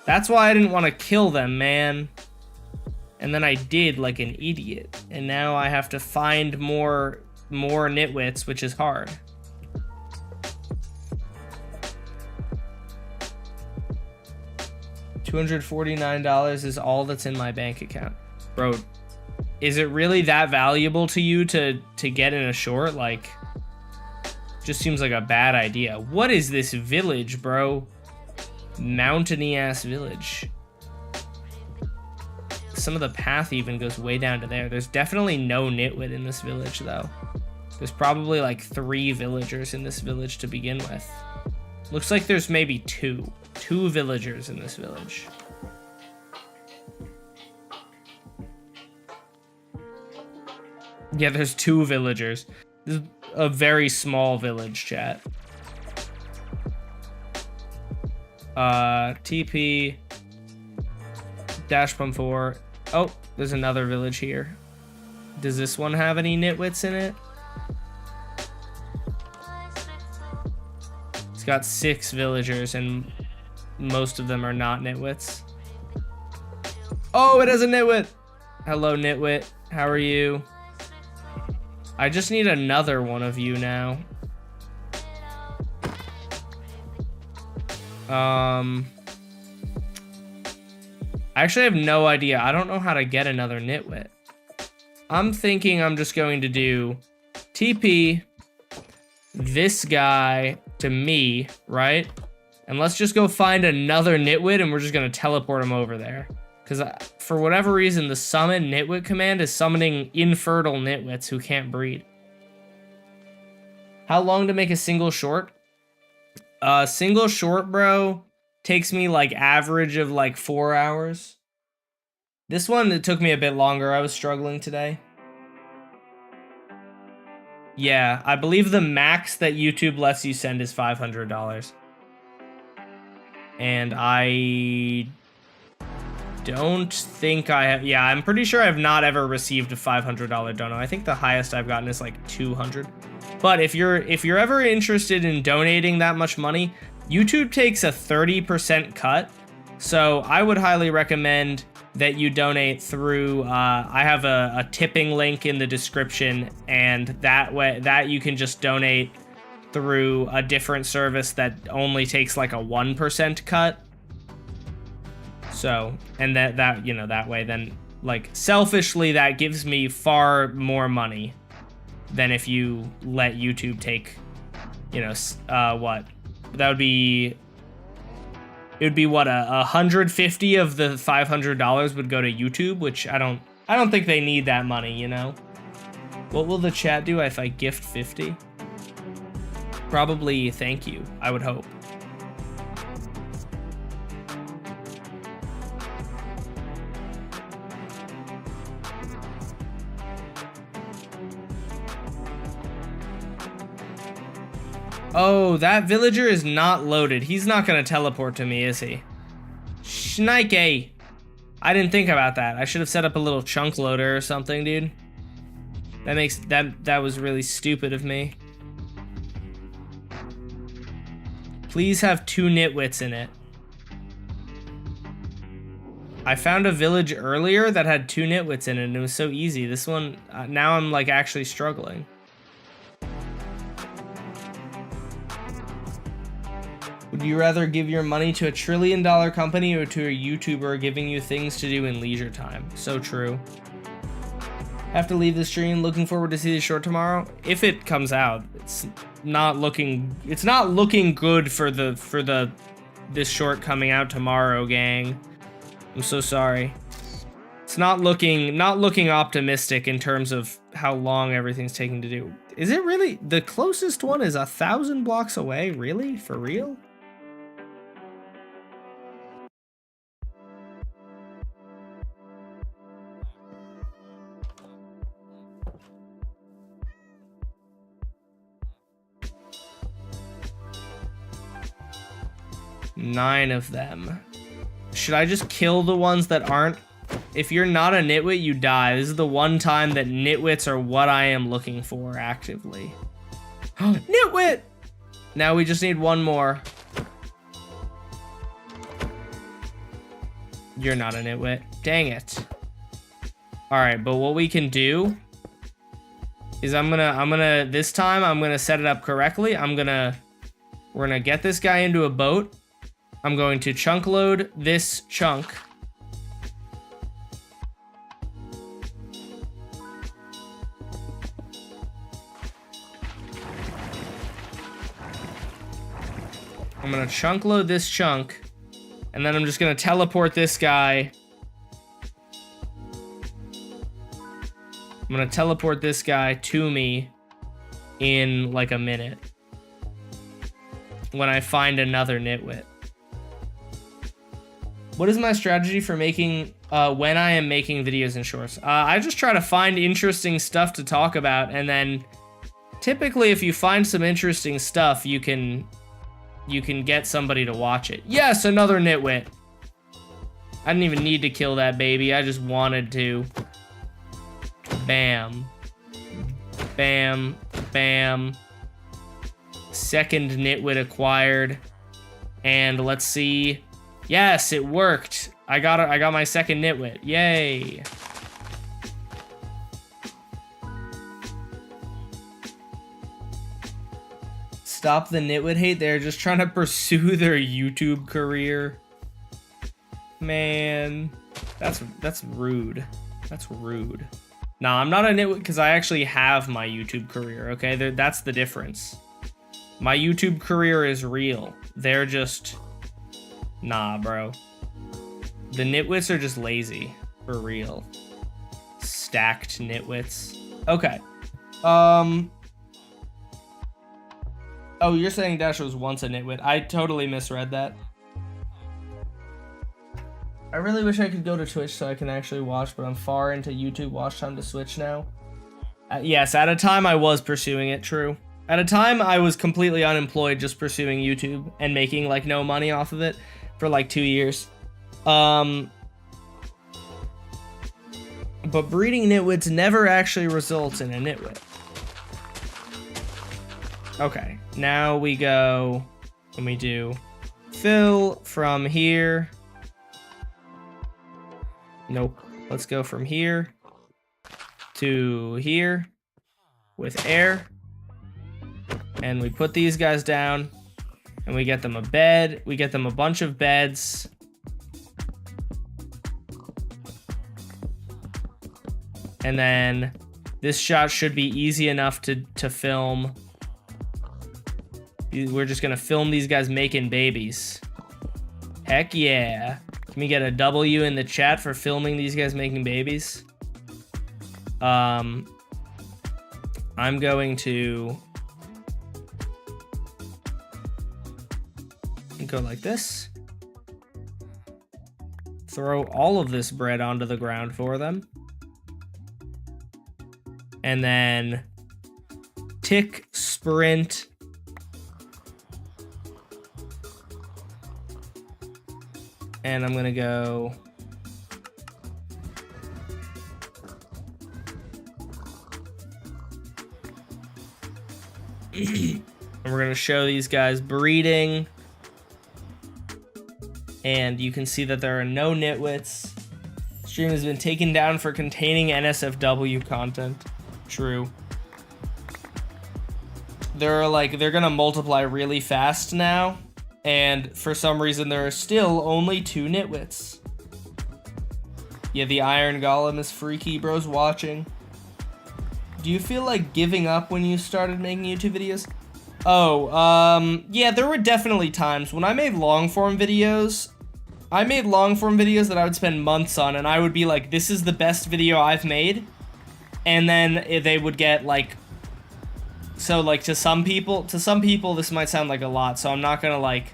That's why I didn't want to kill them, man. And then I did like an idiot. And now I have to find more nitwits, which is hard. $249 is all that's in my bank account. Bro, is it really that valuable to you to get in a short? Like, just seems like a bad idea. What is this village, bro? Mountainy ass village. Some of the path even goes way down to there. There's definitely no nitwit in this village, though. There's probably like 3 villagers in this village to begin with. Looks like there's maybe 2 villagers in this village. Yeah, there's 2 villagers. This is a very small village, chat. TP dash bum 4. Oh, there's another village here. Does this one have any nitwits in it? It's got 6 villagers and most of them are not nitwits. Oh, it has a nitwit. Hello, nitwit. How are you? I just need another one of you now. I actually have no idea. I don't know how to get another nitwit. I'm thinking I'm just going to do TP this guy to me, right? And let's just go find another nitwit and we're just going to teleport him over there. Because for whatever reason, the summon nitwit command is summoning infertile nitwits who can't breed. How long to make a single short? Single short, bro, takes me like average of like 4 hours. This one, it took me a bit longer. I was struggling today. Yeah, I believe the max that YouTube lets you send is $500. And I don't think I have. Yeah, I'm pretty sure I've not ever received a $500 dono. I think the highest I've gotten is like 200. But if you're ever interested in donating that much money, YouTube takes a 30% cut. So I would highly recommend that you donate through, I have a tipping link in the description, and that way that you can just donate through a different service that only takes like a 1% cut. So, and that you know, that way then, like, selfishly that gives me far more money than if you let YouTube take, you know, what, that would be, it would be what, 150 of the $500 would go to YouTube, which I don't think they need that money, you know? What will the chat do if I gift 50? Probably thank you, I would hope. Oh, that villager is not loaded. He's not gonna teleport to me, is he? Schneike. I didn't think about that. I should have set up a little chunk loader or something, dude. That was really stupid of me. Please have 2 nitwits in it. I found a village earlier that had 2 nitwits in it, and it was so easy. This one, now I'm like actually struggling. Would you rather give your money to a $1 trillion company or to a YouTuber giving you things to do in leisure time? So true. Have to leave the stream. Looking forward to see the short tomorrow. If it comes out, it's not looking good for this short coming out tomorrow, gang. I'm so sorry. It's not looking optimistic in terms of how long everything's taking to do. Is it really? The closest one is 1,000 blocks away? Really? For real? Nine of them. Should I just kill the ones that aren't? If you're not a nitwit, you die. This is the one time that nitwits are what I am looking for actively. Nitwit! Now we just need one more. You're not a nitwit. Dang it. Alright, but what we can do is this time I'm gonna set it up correctly. We're gonna get this guy into a boat. I'm going to chunk load this chunk. I'm gonna chunk load this chunk, and then I'm just gonna teleport this guy. I'm gonna teleport this guy to me in like a minute when I find another nitwit. What is my strategy for making, when I am making videos and shorts? I just try to find interesting stuff to talk about, and then typically if you find some interesting stuff, you can get somebody to watch it. Yes, another nitwit. I didn't even need to kill that baby, I just wanted to. Bam. Bam. Bam. Second nitwit acquired. And let's see. Yes, it worked. I got my second nitwit. Yay. Stop the nitwit hate. They're just trying to pursue their YouTube career. Man, that's rude. That's rude. Nah, I'm not a nitwit because I actually have my YouTube career, okay? That's the difference. My YouTube career is real. They're just... Nah, bro. The nitwits are just lazy. For real. Stacked nitwits. Okay. Oh, you're saying Dash was once a nitwit. I totally misread that. I really wish I could go to Twitch so I can actually watch, but I'm far into YouTube watch time to switch now. Yes, at a time I was pursuing it, true. At a time I was completely unemployed just pursuing YouTube and making like no money off of it for like 2 years. But breeding nitwits never actually results in a nitwit. Okay, now we go, and we do fill from here. Nope, let's go from here to here with air. And we put these guys down, and we get them a bed. We get them a bunch of beds. And then this shot should be easy enough to film. We're just gonna film these guys making babies. Heck yeah. Can we get a W in the chat for filming these guys making babies? I'm going to go like this. Throw all of this bread onto the ground for them. And then tick, sprint. And I'm gonna go and we're gonna show these guys breeding. And you can see that there are no nitwits. Stream has been taken down for containing NSFW content. True. They're gonna multiply really fast now. And for some reason, there are still only 2 nitwits. Yeah, the Iron Golem is freaky. Bro's watching. Do you feel like giving up when you started making YouTube videos? Oh, yeah, there were definitely times when I made long-form videos. I made long-form videos that I would spend months on, and I would be like, this is the best video I've made. And then they would get, like... So, like, to some people, this might sound like a lot, so I'm not gonna, like...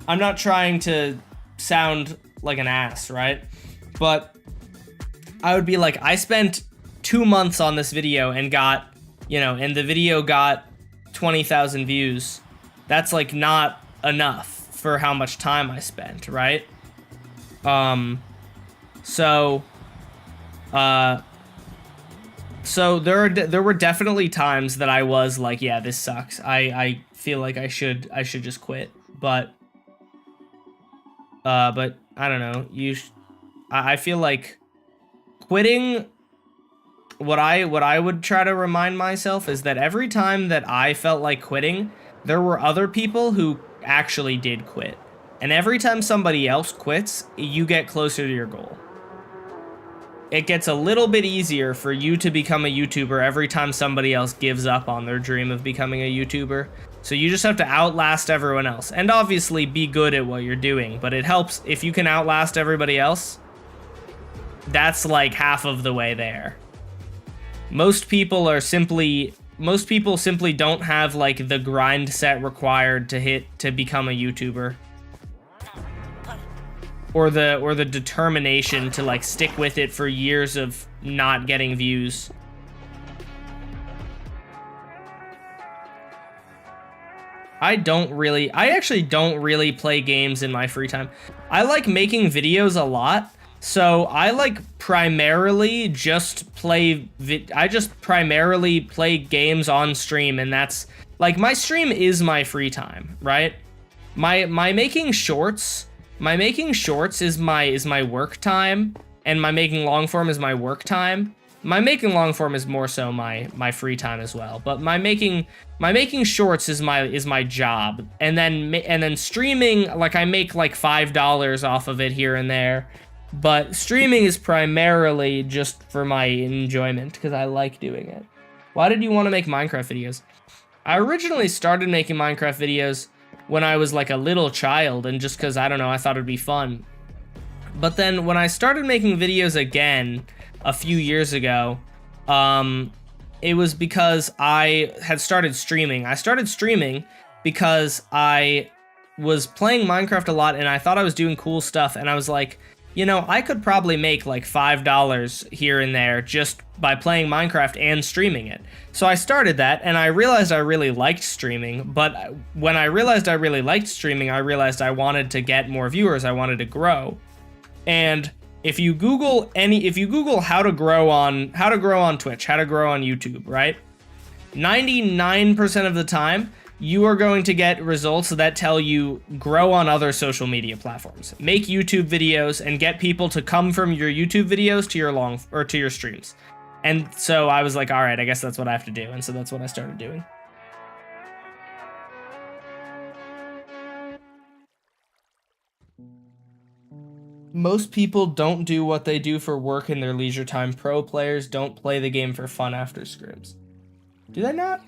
I'm not trying to sound like an ass, right? But I would be like, I spent 2 months on this video and got, and the video got 20,000 views. That's, like, not enough for how much time I spent, right? So there were definitely times that I was like, yeah, this sucks. I feel like I should just quit, but I don't know. I feel like quitting. What I would try to remind myself is that every time that I felt like quitting, there were other people who actually did quit. And every time somebody else quits, you get closer to your goal. It gets a little bit easier for you to become a YouTuber every time somebody else gives up on their dream of becoming a YouTuber. So you just have to outlast everyone else. And obviously be good at what you're doing, but it helps if you can outlast everybody else. That's like half of the way there. Most people simply don't have like the grind set required to become a YouTuber. Or the determination to like stick with it for years of not getting views. I actually don't really play games in my free time. I like making videos a lot, so I like primarily just play games on stream, and that's like my stream is my free time, right? My making shorts is my work time, and my making long form is my work time. My making long form is more so my free time as well, but my making shorts is my job. And then streaming, like I make like $5 off of it here and there, but streaming is primarily just for my enjoyment because I like doing it. Why did you want to make Minecraft videos? I originally started making Minecraft videos when I was like a little child, and just because, I don't know, I thought it'd be fun. But then when I started making videos again a few years ago, it was because I had started streaming. I started streaming because I was playing Minecraft a lot and I thought I was doing cool stuff, and I was like, I could probably make like $5 here and there just by playing Minecraft and streaming it. So I started that, and I realized I really liked streaming, but when I realized I really liked streaming, I realized I wanted to get more viewers, I wanted to grow. And if you Google how to grow on Twitch, how to grow on YouTube, right? 99% of the time, you are going to get results that tell you grow on other social media platforms. Make YouTube videos and get people to come from your YouTube videos to your streams. And so I was like, all right, I guess that's what I have to do. And so that's what I started doing. Most people don't do what they do for work in their leisure time. Pro players don't play the game for fun after scrims. Do they not?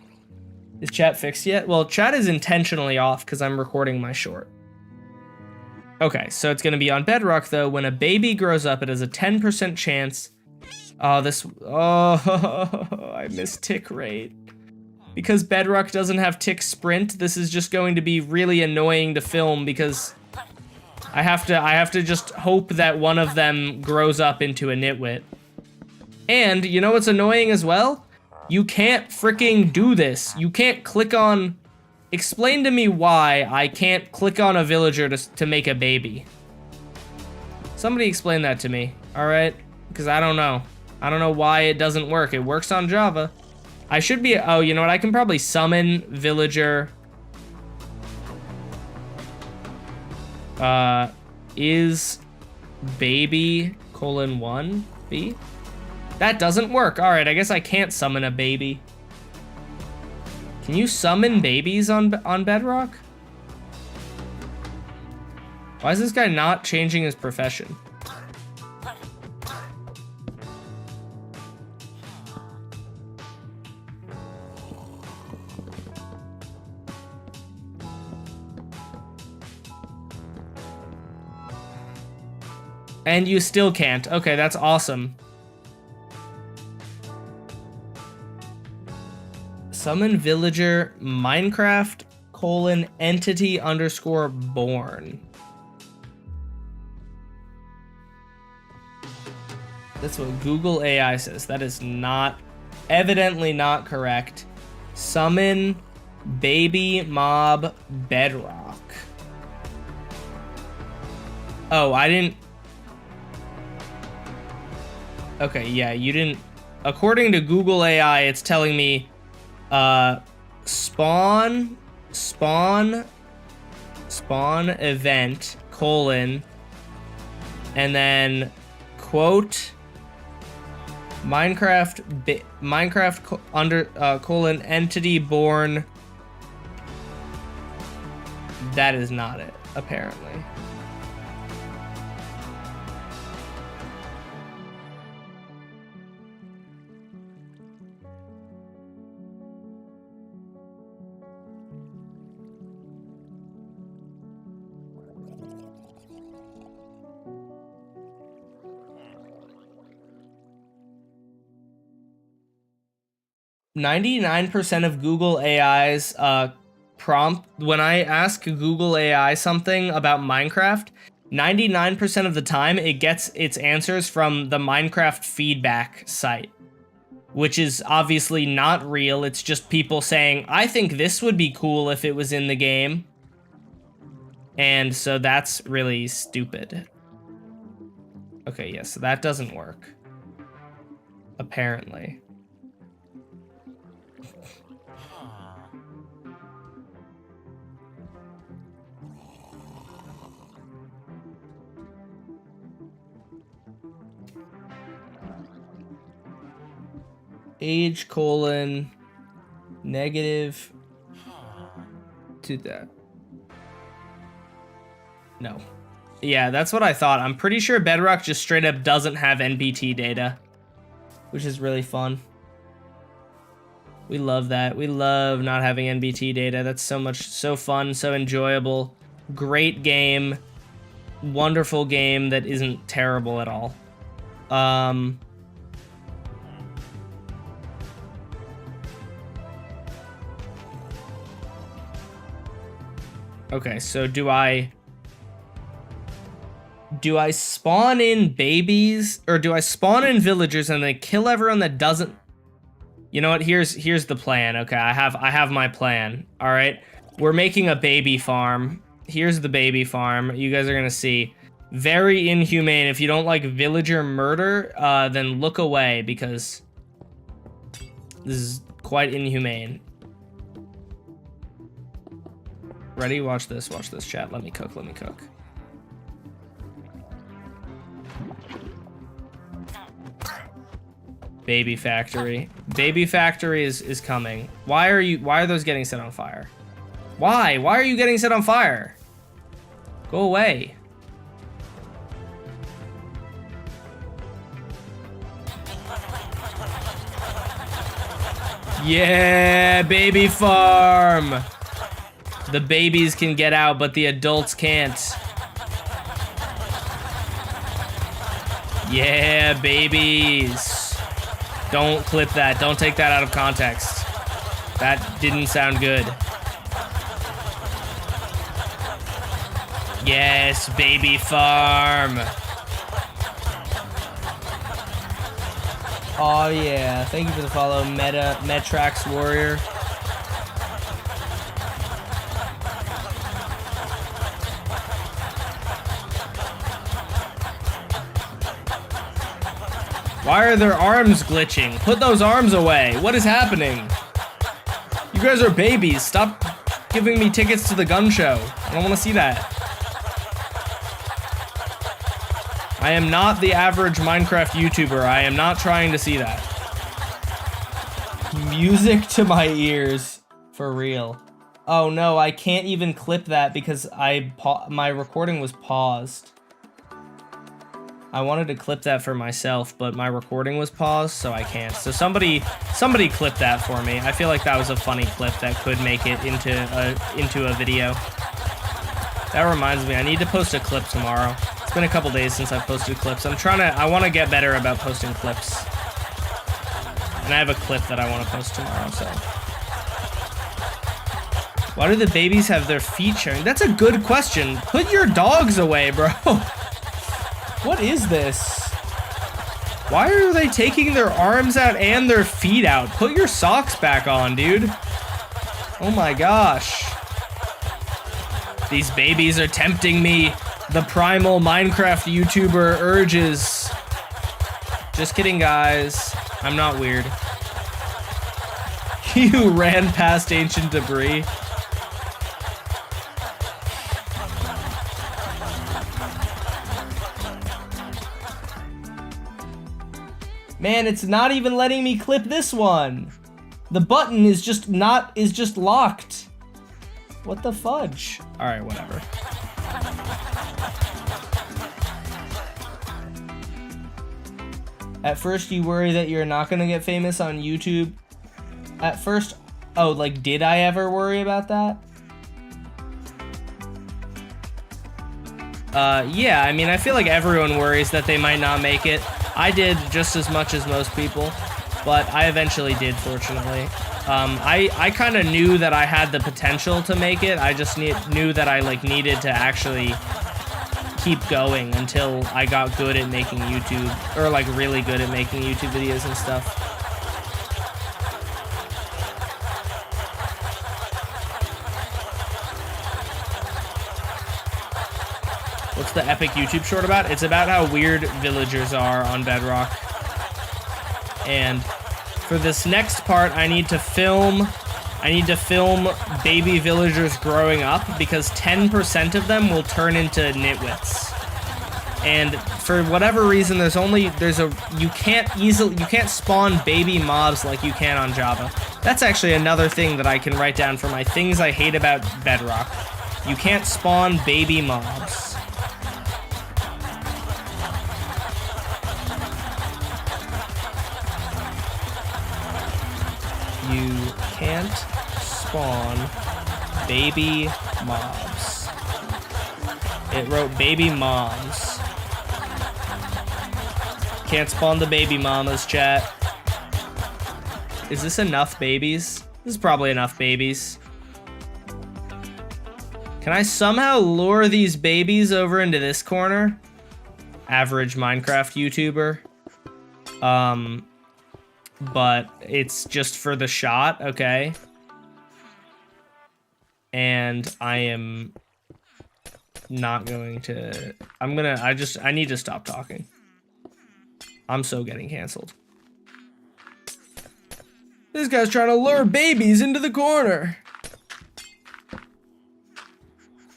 Is chat fixed yet? Well, chat is intentionally off because I'm recording my short. Okay, so it's going to be on Bedrock, though. When a baby grows up, it has a 10% chance. I miss tick rate. Because Bedrock doesn't have tick sprint, this is just going to be really annoying to film because I have to just hope that one of them grows up into a nitwit. And you know what's annoying as well? You can't freaking do this. You can't click on... Explain to me why I can't click on a villager to make a baby. Somebody explain that to me, alright? Because I don't know. I don't know why it doesn't work. It works on Java. I should be... Oh, you know what? I can probably summon villager... is baby :1 B? That doesn't work. Alright, I guess I can't summon a baby. Can you summon babies on Bedrock? Why is this guy not changing his profession? And you still can't. Okay, that's awesome. Summon villager Minecraft :entity _born. That's what Google AI says. That is not, evidently not correct. Summon baby mob Bedrock. Oh, I didn't. Okay, yeah, you didn't. According to Google AI, it's telling me spawn event : and then quote Minecraft :entity born. That is not it, apparently. %, of Google AI's prompt, when I ask Google AI something about Minecraft, 99% of the time it gets its answers from the Minecraft feedback site, which is obviously not real. It's just people saying, I think this would be cool if it was in the game. And so that's really stupid. Okay, yeah, so that doesn't work. Apparently. Age : negative to that. No. Yeah, that's what I thought. I'm pretty sure Bedrock just straight up doesn't have NBT data, which is really fun. We love that. We love not having NBT data. That's so fun, so enjoyable. Great game. Wonderful game that isn't terrible at all. Okay, so do I spawn in babies, or do I spawn in villagers and then kill everyone that doesn't? You know what? Here's the plan. Okay, I have my plan. All right, we're making a baby farm. Here's the baby farm. You guys are gonna see. Very inhumane. If you don't like villager murder, then look away because this is quite inhumane. Ready? Watch this, chat. Let me cook. Baby factory. Baby factory is coming. Why are those getting set on fire? Why are you getting set on fire? Go away. Yeah, baby farm. The babies can get out, but the adults can't. Yeah, babies. Don't clip that. Don't take that out of context. That didn't sound good. Yes, baby farm. Oh yeah, thank you for the follow, Metrax Warrior. Why are their arms glitching? Put those arms away. What is happening? You guys are babies. Stop giving me tickets to the gun show. I don't want to see that. I am not the average Minecraft YouTuber. I am not trying to see that. Music to my ears. For real. Oh no, I can't even clip that because my recording was paused. I wanted to clip that for myself, but my recording was paused, so I can't. So somebody clip that for me. I feel like that was a funny clip that could make it into a video. That reminds me, I need to post a clip tomorrow. It's been a couple days since I've posted clips. I want to get better about posting clips. And I have a clip that I want to post tomorrow, so. Why do the babies have their feet showing? That's a good question. Put your dogs away, bro. What is this? Why are they taking their arms out and their feet out? Put your socks back on, dude. Oh my gosh. These babies are tempting me. The primal Minecraft YouTuber urges. Just kidding, guys. I'm not weird. You ran past ancient debris. Man, it's not even letting me clip this one. The button is just locked. What the fudge? All right, whatever. At first you worry that you're not gonna get famous on YouTube. At first, oh, like, did I ever worry about that? Yeah, I mean, I feel like everyone worries that they might not make it. I did just as much as most people, but I eventually did, fortunately. I kind of knew that I had the potential to make it. I just knew that I, like, needed to actually keep going until I got good at making YouTube, or, like, really good at making YouTube videos and stuff. What's the epic YouTube short about? It's about how weird villagers are on Bedrock. And for this next part, I need to film baby villagers growing up because 10% of them will turn into nitwits. And for whatever reason, you can't spawn baby mobs like you can on Java. That's actually another thing that I can write down for my things I hate about Bedrock. You can't spawn baby mobs. You can't spawn baby mobs. It wrote baby moms. Can't spawn the baby mamas, chat. Is this enough babies? This is probably enough babies. Can I somehow lure these babies over into this corner? Average Minecraft YouTuber. But it's just for the shot, okay? And I am not going to... I need to stop talking. I'm so getting canceled. This guy's trying to lure babies into the corner.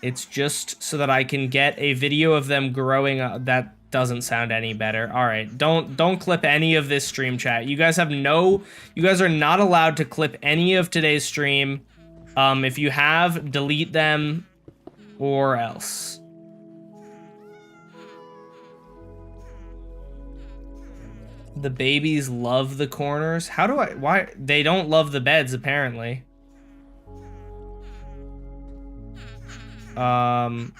It's just so that I can get a video of them growing up. That doesn't sound any better. All right, don't clip any of this stream, chat. You guys are not allowed to clip any of today's stream. If you have, delete them or else. The babies love the corners. How do I... Why? They don't love the beds, apparently. Why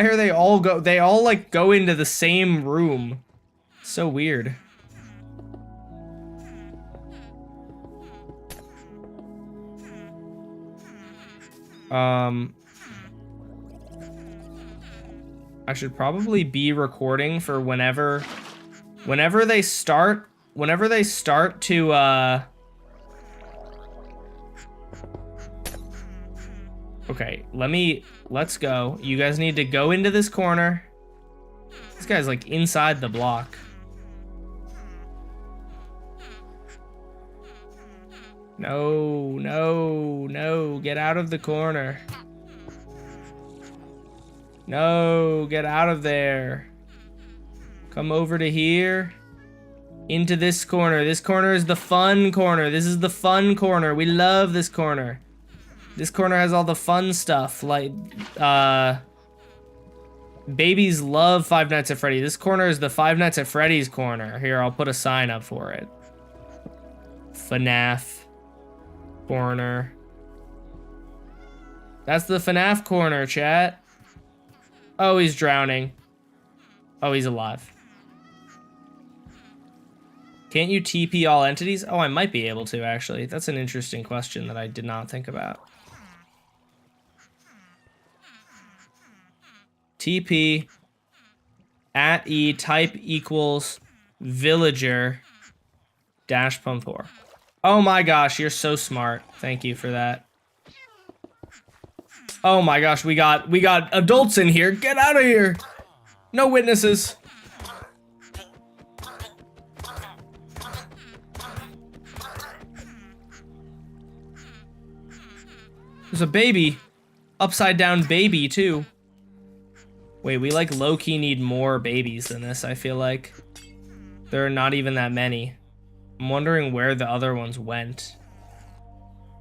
are they all they all like go into the same room? So weird. I should probably be recording for whenever they start to okay, let's go. You guys need to go into this corner. This guy's like inside the block. No, no, no, get out of the corner. No, get out of there. Come over to here. Into this corner. This corner is the fun corner. This is the fun corner. We love this corner. This corner has all the fun stuff. Like, babies love Five Nights at Freddy's. This corner is the Five Nights at Freddy's corner. Here, I'll put a sign up for it. FNAF corner. That's the FNAF corner, chat. Oh, he's drowning. Oh, he's alive. Can't you TP all entities? Oh, I might be able to, actually. That's an interesting question that I did not think about. TP at E type equals villager dash pump4. Oh my gosh, you're so smart. Thank you for that. Oh my gosh, we got adults in here. Get out of here. No witnesses. There's a baby. Upside down baby too. Wait, we like low-key need more babies than this, I feel like. There are not even that many. I'm wondering where the other ones went.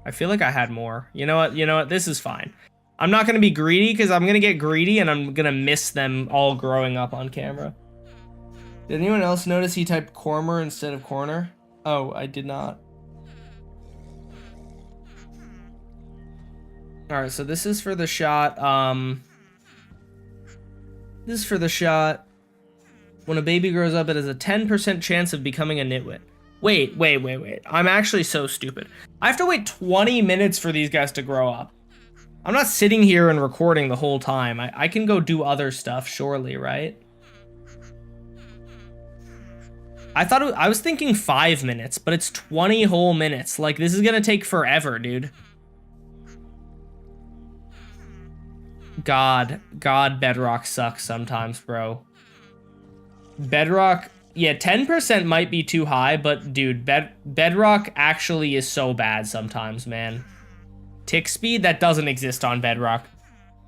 I feel like I had more. You know what? This is fine. I'm not going to be greedy because I'm going to get greedy and I'm going to miss them all growing up on camera. Did anyone else notice he typed cormer instead of corner? Oh, I did not. Alright, so this is for the shot. This is for the shot. When a baby grows up, it has a 10% chance of becoming a nitwit. Wait. I'm actually so stupid. I have to wait 20 minutes for these guys to grow up. I'm not sitting here and recording the whole time. I can go do other stuff, surely, right? I was thinking 5 minutes, but it's 20 whole minutes. Like, this is gonna take forever, dude. God, Bedrock sucks sometimes, bro. Bedrock, yeah, 10% might be too high, but dude, Bedrock actually is so bad sometimes, man. Tick speed, that doesn't exist on Bedrock.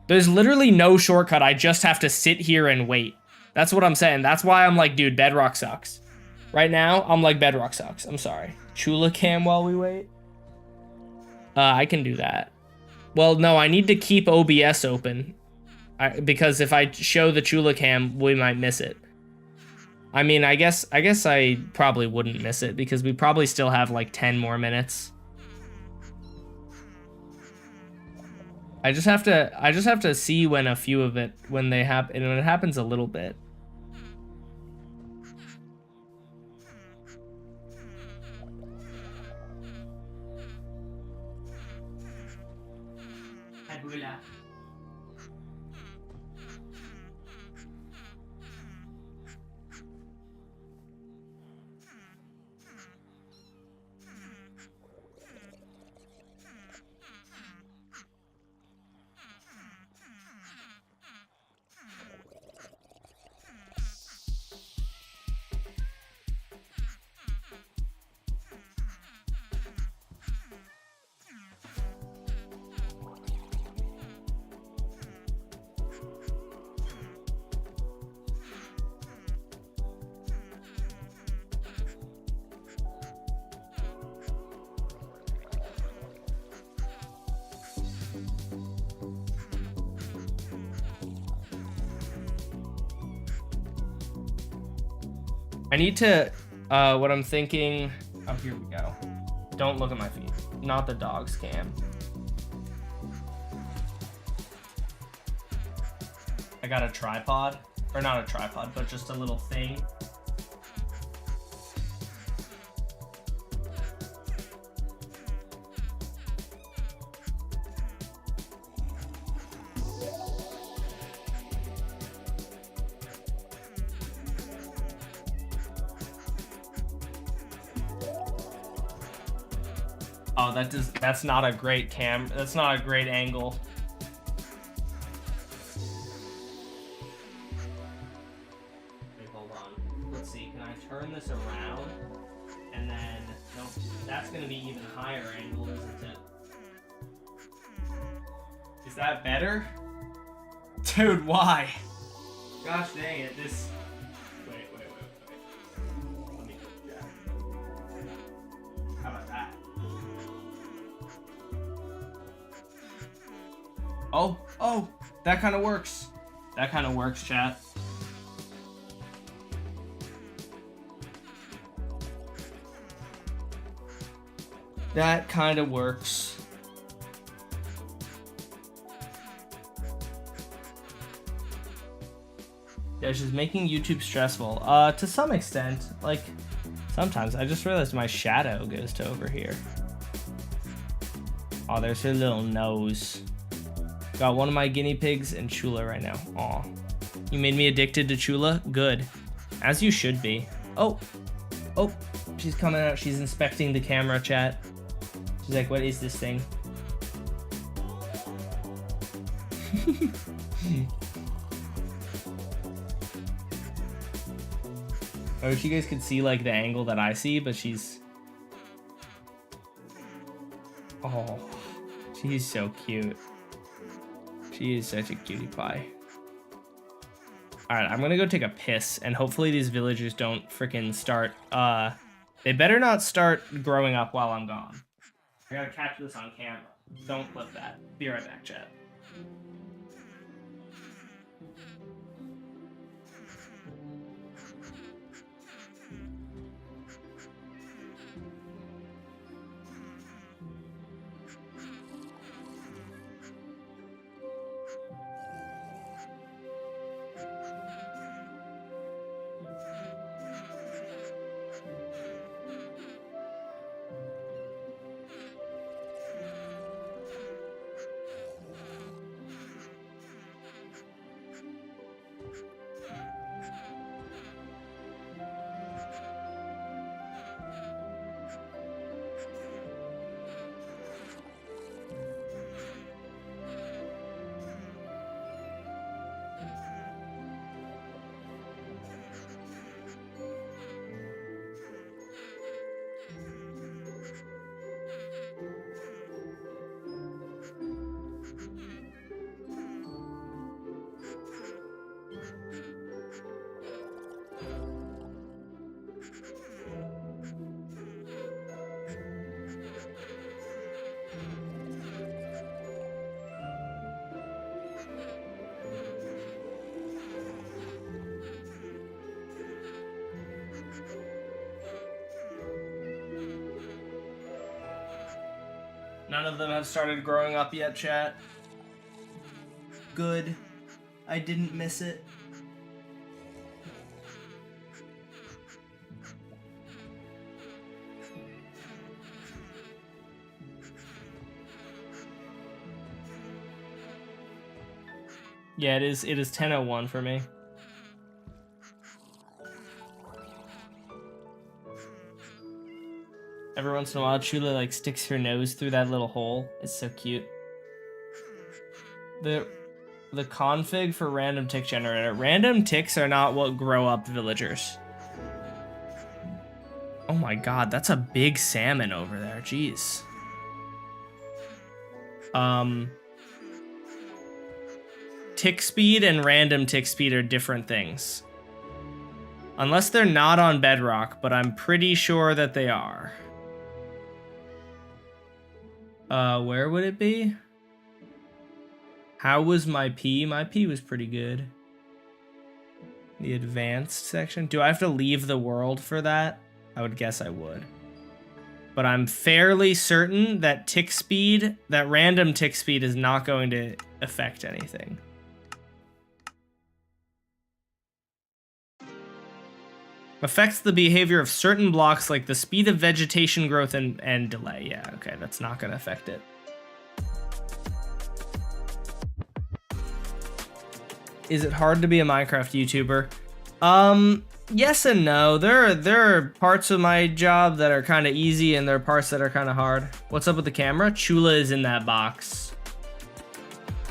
There's literally no shortcut. I just have to sit here and wait. That's what I'm saying. That's why I'm like, dude, Bedrock sucks. Right now, I'm like, Bedrock sucks. I'm sorry. Chula cam while we wait. I can do that. Well, no, I need to keep OBS open. Because if I show the Chula cam, we might miss it. I mean, I guess I probably wouldn't miss it because we probably still have like 10 more minutes. I just have to see when a few of it, when they happen, and it happens a little bit. I need to, what I'm thinking, oh, here we go. Don't look at my feet. Not the dog's cam. I got a tripod, or not a tripod, but just a little thing. Oh, that's not a great cam. That's not a great angle. Wait, hold on. Let's see. Can I turn this around? And then, nope. That's gonna be even higher angle, isn't it? Is that better? Dude, why? Gosh dang it, this... Wait. Let me do that. How about that? Oh, that kind of works. That kind of works, chat. That kind of works. Yeah, she's making YouTube stressful. To some extent, like, sometimes. I just realized my shadow goes to over here. Oh, there's her little nose. Got one of my guinea pigs and Chula right now. Aw. You made me addicted to Chula? Good. As you should be. Oh, she's coming out. She's inspecting the camera, chat. She's like, what is this thing? I wish you guys could see like the angle that I see, but she's... Oh, she's so cute. She is such a cutie pie. Alright, I'm gonna go take a piss, and hopefully these villagers don't freaking start, they better not start growing up while I'm gone. I gotta catch this on camera. Don't clip that. Be right back, chat. None of them have started growing up yet, chat. Good. I didn't miss it. Yeah, it is 10:01 for me. Every once in a while, Chula like sticks her nose through that little hole. It's so cute. The config for random tick generator. Random ticks are not what grow up villagers. Oh my god, that's a big salmon over there. Jeez. Tick speed and random tick speed are different things. Unless they're not on Bedrock, but I'm pretty sure that they are. Where would it be? How was my pee? My pee was pretty good. The advanced section. Do I have to leave the world for that? I would guess I would. But I'm fairly certain that tick speed, that random tick speed is not going to affect anything. Affects the behavior of certain blocks like the speed of vegetation growth and delay. Yeah, okay, that's not going to affect it. Is it hard to be a Minecraft YouTuber? Yes and no. There are parts of my job that are kind of easy and there are parts that are kind of hard. What's up with the camera? Chula is in that box.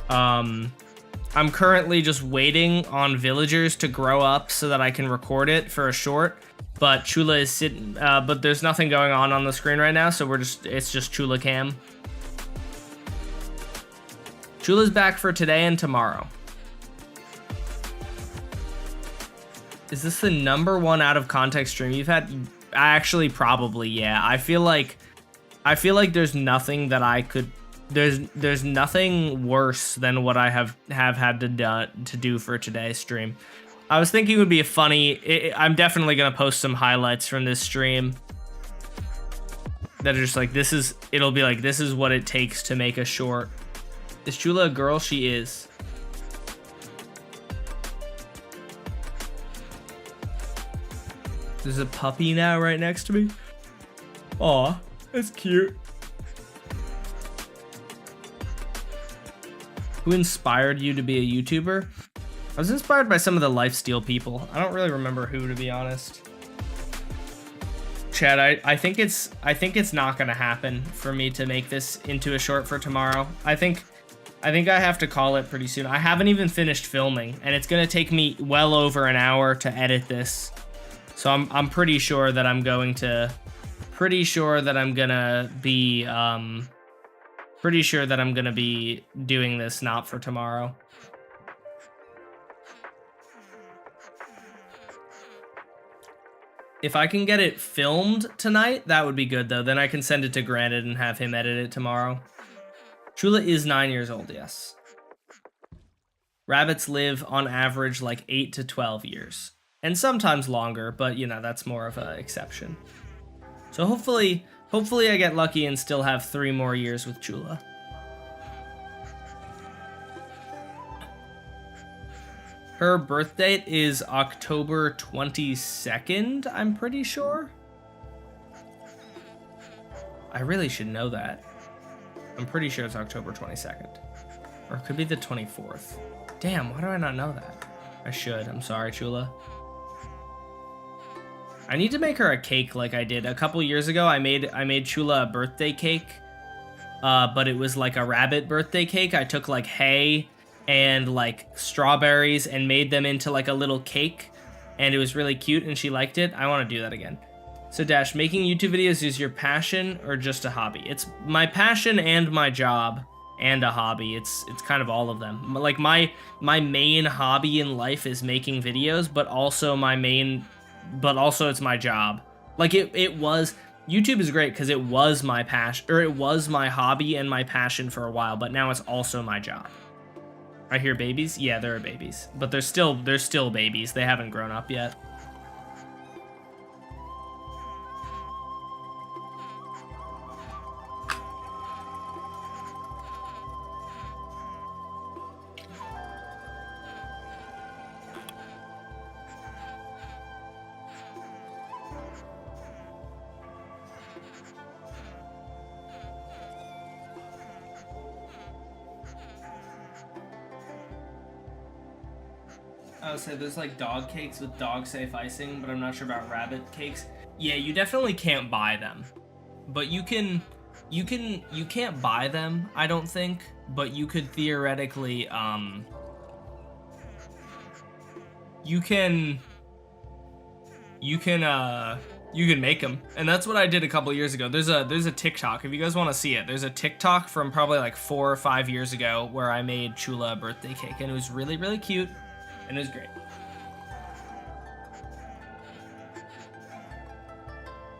I'm currently just waiting on villagers to grow up so that I can record it for a short. But Chula is sitting, but there's nothing going on the screen right now, so it's just Chula cam. Chula's back for today and tomorrow. Is this the #1 out of context stream you've had? Actually, probably, yeah. I feel like there's nothing that I could. There's nothing worse than what I have had to do for today's stream. I was thinking it would be a funny. I'm definitely gonna post some highlights from this stream that are just like this is. It'll be like this is what it takes to make a short. Is Chula a girl? She is. There's a puppy now right next to me. Aw, that's cute. Who inspired you to be a YouTuber? I was inspired by some of the lifesteal people. I don't really remember who, to be honest. Chad, I think it's not gonna happen for me to make this into a short for tomorrow. I think I have to call it pretty soon. I haven't even finished filming, and it's gonna take me well over an hour to edit this. So I'm pretty sure that I'm gonna be doing this not for tomorrow. If I can get it filmed tonight, that would be good though. Then I can send it to Granted and have him edit it tomorrow. Chula is 9 years old, yes. Rabbits live on average like 8 to 12 years. And sometimes longer, but you know, that's more of an exception. So hopefully I get lucky and still have 3 more years with Chula. Her birth date is October 22nd, I'm pretty sure. I really should know that. I'm pretty sure it's October 22nd. Or it could be the 24th. Damn, why do I not know that? I should. I'm sorry, Chula. I need to make her a cake like I did a couple years ago. I made Chula a birthday cake, but it was like a rabbit birthday cake. I took like hay and like strawberries and made them into like a little cake, and it was really cute and she liked it. I want to do that again. So Dash, making YouTube videos is your passion or just a hobby? It's my passion and my job and a hobby. It's kind of all of them. Like my main hobby in life is making videos, but also it's my job. Like it was, YouTube is great because it was my passion, or it was my hobby and my passion for a while, but now it's also my job. I hear babies? Yeah, there are babies, but they're still babies. They haven't grown up yet. I would say there's like dog cakes with dog safe icing, but I'm not sure about rabbit cakes. Yeah, you definitely can't buy them, but you can't buy them, I don't think, but you could theoretically you can make them, and that's what I did a couple years ago. There's a TikTok, if you guys want to see it. There's a TikTok from probably like 4 or 5 years ago where I made Chula a birthday cake, and it was really, really cute, and it was great.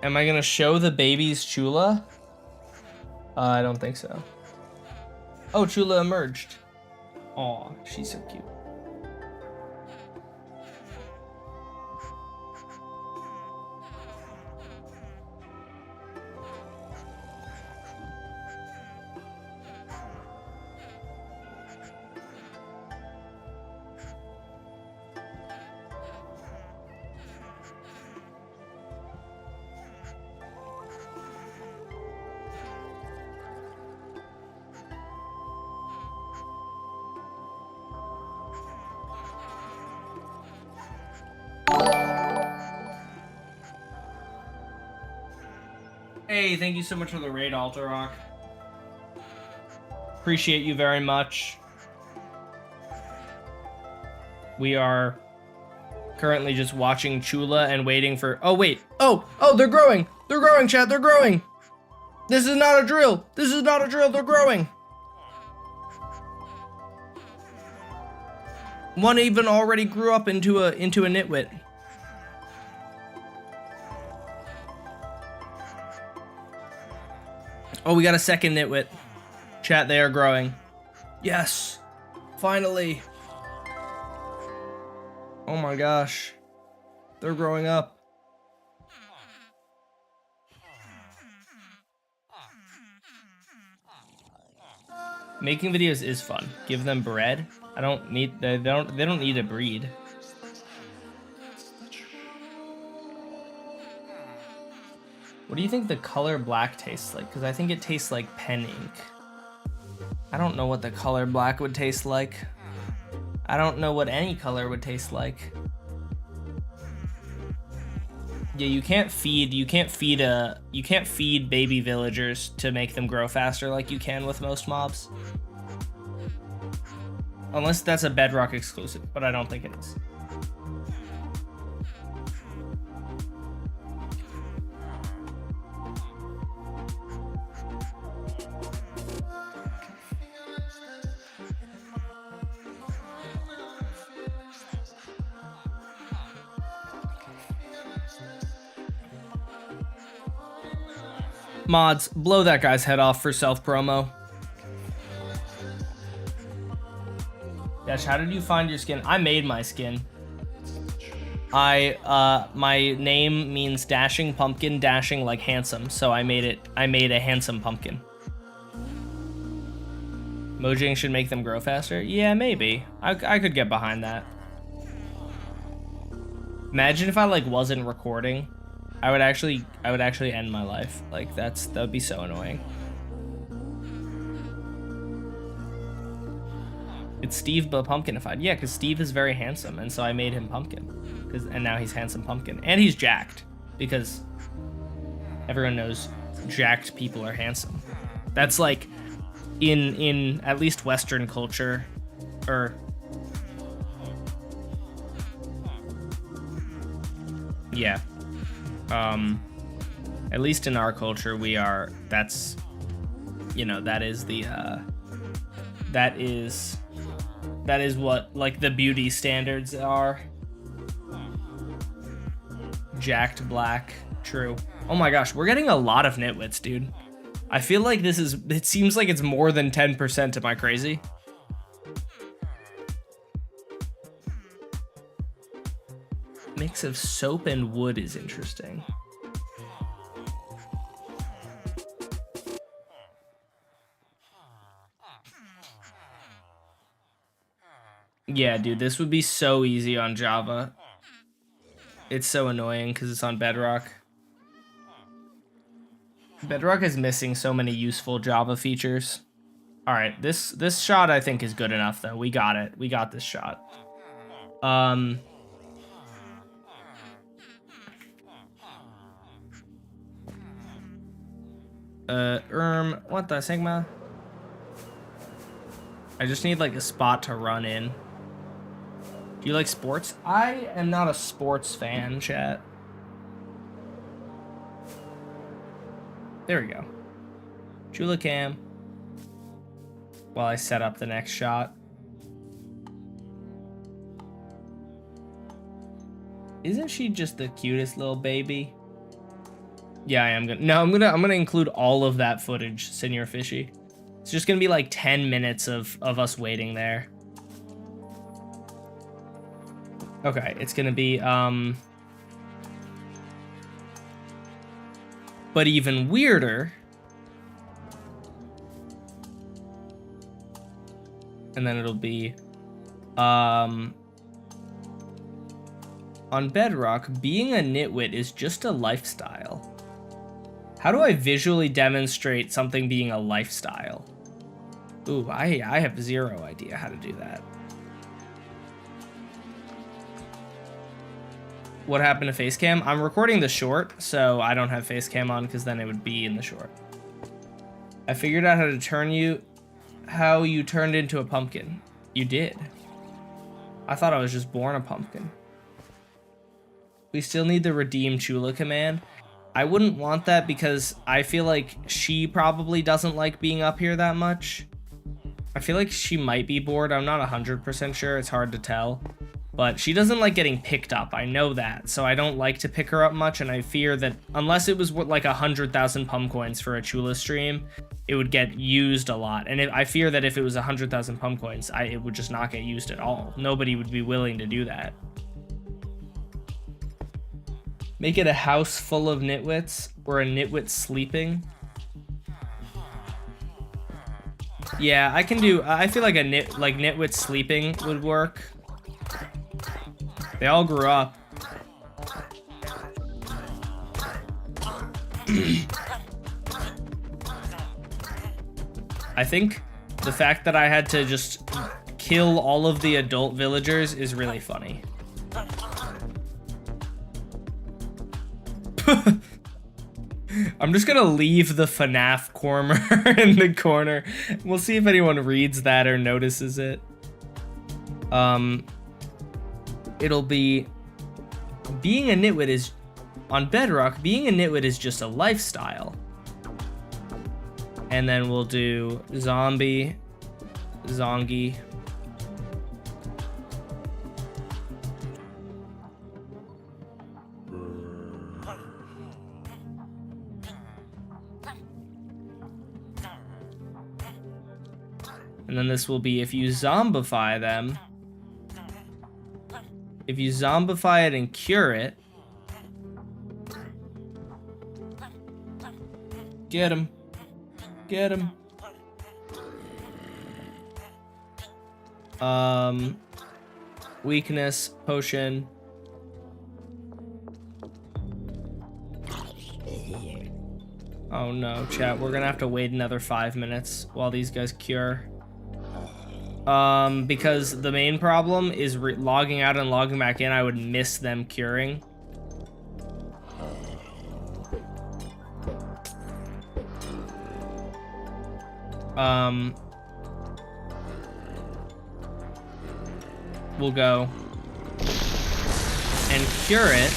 Am I gonna show the babies Chula? I don't think so. Oh, Chula emerged. Aw, she's so cute. Hey, thank you so much for the raid, Alterrock. Appreciate you very much. We are currently just watching Chula and waiting for... Oh, wait. Oh, they're growing. They're growing, chat. They're growing. This is not a drill. This is not a drill. They're growing. One even already grew up into a nitwit. Oh, we got a second nitwit. Chat, they are growing. Yes. Finally. Oh my gosh. They're growing up. Making videos is fun. Give them bread. I don't need they don't need to breed. What do you think the color black tastes like? Because I think it tastes like pen ink. I don't know what the color black would taste like. I don't know what any color would taste like. Yeah, you can't feed baby villagers to make them grow faster like you can with most mobs. Unless that's a Bedrock exclusive, but I don't think it is. Mods, blow that guy's head off for self-promo. Dash, how did you find your skin? I made my skin. My name means dashing pumpkin, dashing like handsome, so I made a handsome pumpkin. Mojang should make them grow faster? Yeah, maybe. I could get behind that. Imagine if I like wasn't recording. I would actually end my life. Like that would be so annoying. It's Steve but pumpkinified. Yeah, because Steve is very handsome, and so I made him pumpkin. And now he's handsome pumpkin. And he's jacked, because everyone knows jacked people are handsome. That's like in at least Western culture, or yeah. At least in our culture, that's, you know, that is what, like, the beauty standards are. Jacked black, true. Oh my gosh, we're getting a lot of nitwits, dude. I feel like it seems like it's more than 10%. Am I crazy? Mix of soap and wood is interesting. Yeah, dude, this would be so easy on Java. It's so annoying because it's on Bedrock. Bedrock is missing so many useful Java features. All right, this shot I think is good enough though. We got it. We got this shot. What the Sigma? I just need like a spot to run in. Do you like sports? I am not a sports fan, chat. There we go. Chula cam. While I set up the next shot. Isn't she just the cutest little baby? Yeah, I'm gonna include all of that footage, Senior Fishy. It's just gonna be like 10 minutes of us waiting there. Okay, it's gonna be but even weirder. And then it'll be on Bedrock, being a nitwit is just a lifestyle. How do I visually demonstrate something being a lifestyle? Ooh, I have zero idea how to do that. What happened to face cam? I'm recording the short, so I don't have face cam on because then it would be in the short. I figured out how you turned into a pumpkin. You did. I thought I was just born a pumpkin. We still need the redeem Chula command. I wouldn't want that because I feel like she probably doesn't like being up here that much. I feel like she might be bored. I'm not 100% sure. It's hard to tell. But she doesn't like getting picked up. I know that. So I don't like to pick her up much. And I fear that unless it was like 100,000 Pumkoins for a Chula stream, it would get used a lot. And I fear that if it was 100,000 Pumkoins, it would just not get used at all. Nobody would be willing to do that. Make it a house full of nitwits or a nitwit sleeping. Yeah, I can do. I feel like nitwit sleeping would work. They all grew up. I think the fact that I had to just kill all of the adult villagers is really funny. I'm just gonna leave the FNAF corner in the corner. We'll see if anyone reads that or notices it. It'll be being a nitwit is on Bedrock. Being a nitwit is just a lifestyle. And then we'll do zombie, zongi. And then this will be if you zombify them. If you zombify it and cure it. Get him. Get him. Weakness, potion. Oh no, chat, we're gonna have to wait another 5 minutes while these guys cure. Because the main problem is logging out and logging back in. I would miss them curing. We'll go and cure it.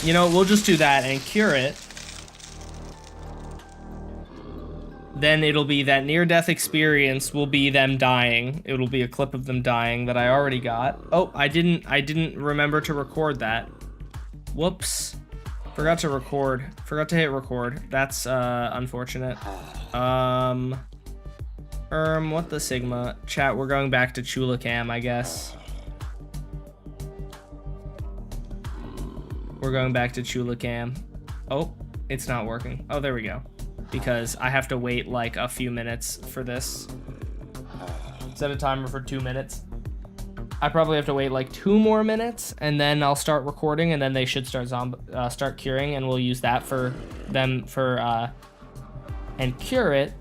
You know, we'll just do that and cure it. Then it'll be that near-death experience will be them dying. It'll be a clip of them dying that I already got. Oh, I didn't remember to record that. Whoops. Forgot to record. Forgot to hit record. That's unfortunate. What the Sigma? Chat, we're going back to Chula Cam, I guess. We're going back to Chula Cam. Oh, it's not working. Oh, there we go. Because I have to wait like a few minutes for this. Set a timer for 2 minutes. I probably have to wait like 2 more minutes, and then I'll start recording, and then they should start curing, and we'll use that for them and cure it.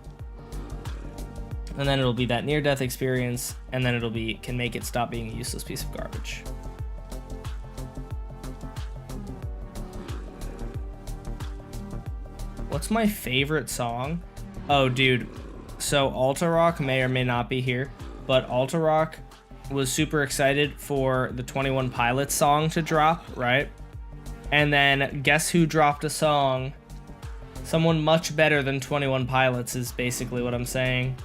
And then it'll be that near-death experience, and then it'll be can make it stop being a useless piece of garbage. What's my favorite song? Oh, dude. So Altarock may or may not be here, but Altarock was super excited for the 21 Pilots song to drop, right? And then guess who dropped a song? Someone much better than 21 Pilots is basically what I'm saying.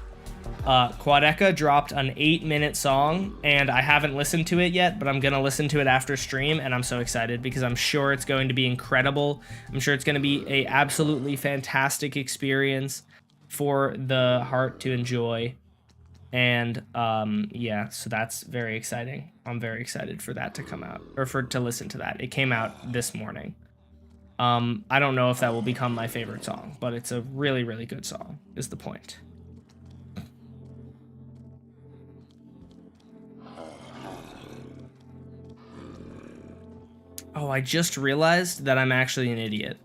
Quadeca dropped an 8-minute song, and I haven't listened to it yet, but I'm gonna listen to it after stream, and I'm so excited because I'm sure it's going to be incredible. I'm sure it's gonna be a absolutely fantastic experience for the heart to enjoy. And yeah, so that's very exciting. I'm very excited for that to come out, or to listen to that. It came out this morning. I don't know if that will become my favorite song, but it's a really, really good song, is the point. Oh, I just realized that I'm actually an idiot.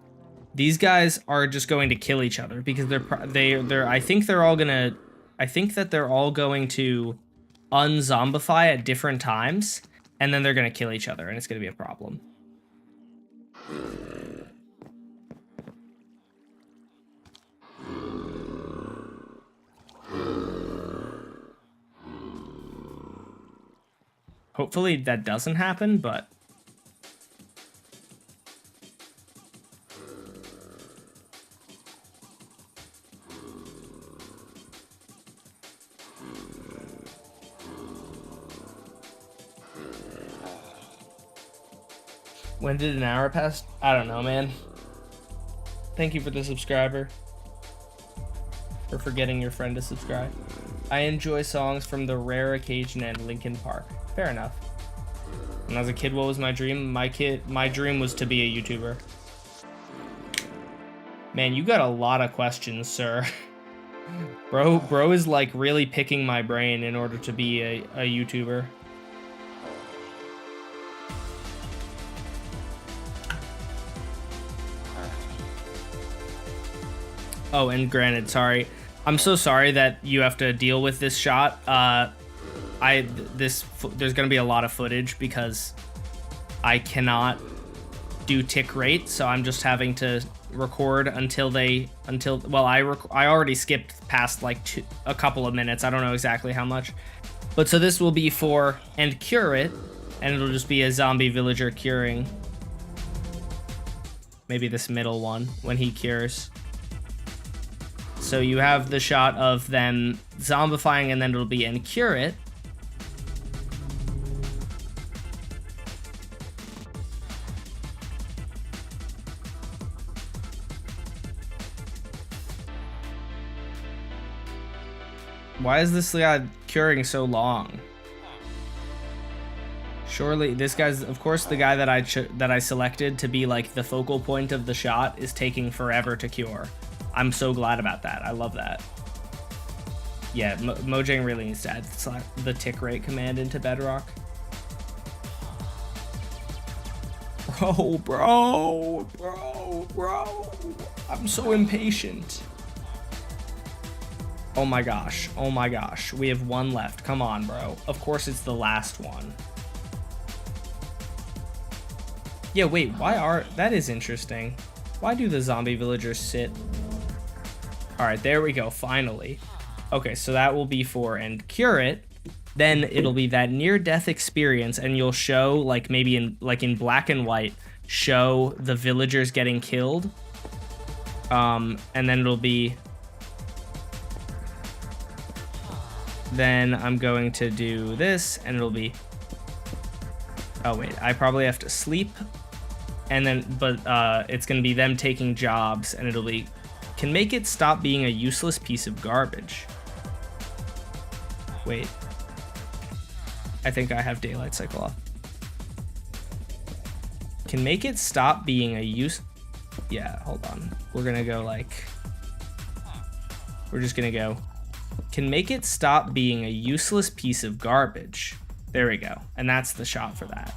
These guys are just going to kill each other because I think that they're all going to unzombify at different times, and then they're going to kill each other, and it's going to be a problem. Hopefully that doesn't happen, but... When did an hour pass? I don't know, man. Thank you for the subscriber. For forgetting your friend to subscribe. I enjoy songs from The Rare Occasion and Linkin Park. Fair enough. When I was a kid, what was my dream? My dream was to be a YouTuber. Man, you got a lot of questions, sir. Bro is like really picking my brain in order to be a YouTuber. Oh, and granted, sorry. I'm so sorry that you have to deal with this shot. There's gonna be a lot of footage because I cannot do tick rate, so I'm just having to record well, I already skipped past like a couple of minutes. I don't know exactly how much, but so this will be for and cure it, and it'll just be a zombie villager curing. Maybe this middle one when he cures. So you have the shot of them zombifying, and then it'll be and cure it. Why is this guy curing so long? Surely this guy's, of course, the guy that I selected to be like the focal point of the shot is taking forever to cure. I'm so glad about that. I love that. Yeah, Mojang really needs to add the tick rate command into Bedrock. Bro. I'm so impatient. Oh my gosh. We have one left. Come on, bro. Of course it's the last one. Yeah, wait, that is interesting. Why do the zombie villagers sit? All right, there we go, finally. Okay, so that will be for and cure it. Then it'll be that near-death experience, and you'll show, like maybe in black and white, show the villagers getting killed. And then it'll be... Then I'm going to do this, and it'll be... Oh wait, I probably have to sleep. And then, but it's gonna be them taking jobs, and it'll be... Can make it stop being a useless piece of garbage. Wait. I think I have daylight cycle off. Can make it stop being a Yeah, hold on. We're gonna go like... We're just gonna go... Can make it stop being a useless piece of garbage. There we go. And that's the shot for that.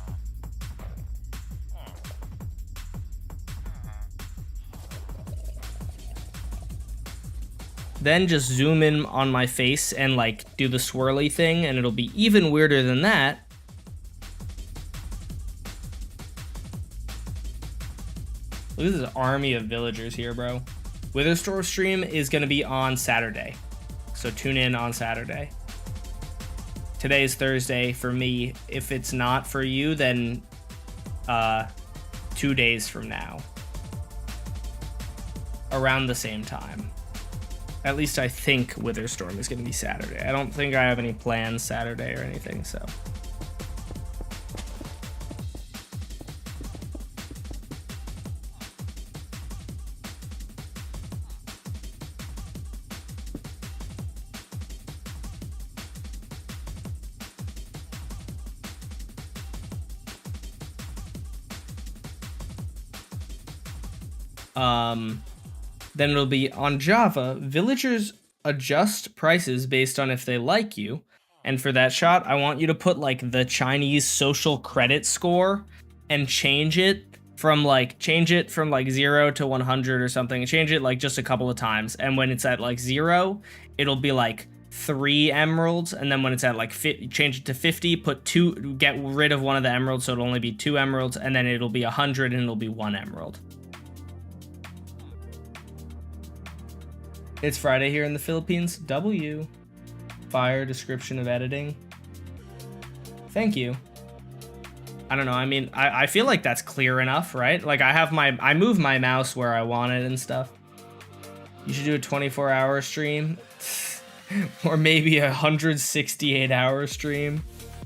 Then just zoom in on my face and like do the swirly thing, and it'll be even weirder than that. Look at this army of villagers here, bro. Witherstorm stream is gonna be on Saturday, so tune in on Saturday. Today is Thursday for me. If it's not for you, then 2 days from now, around the same time. At least I think Witherstorm is going to be Saturday. I don't think I have any plans Saturday or anything, so. Then it'll be on Java, villagers adjust prices based on if they like you. And for that shot, I want you to put like the Chinese social credit score and change it from like 0 to 100 or something. Change it like just a couple of times. And when it's at like 0, it'll be like 3 emeralds, and then when it's at like change it to 50, put 2, get rid of one of the emeralds, so it'll only be 2 emeralds, and then it'll be 100 and it'll be 1 emerald. It's Friday here in the Philippines. W. Fire description of editing. Thank you. I don't know, I mean, I feel like that's clear enough, right? Like I move my mouse where I want it and stuff. You should do a 24-hour stream. Or maybe a 168-hour stream.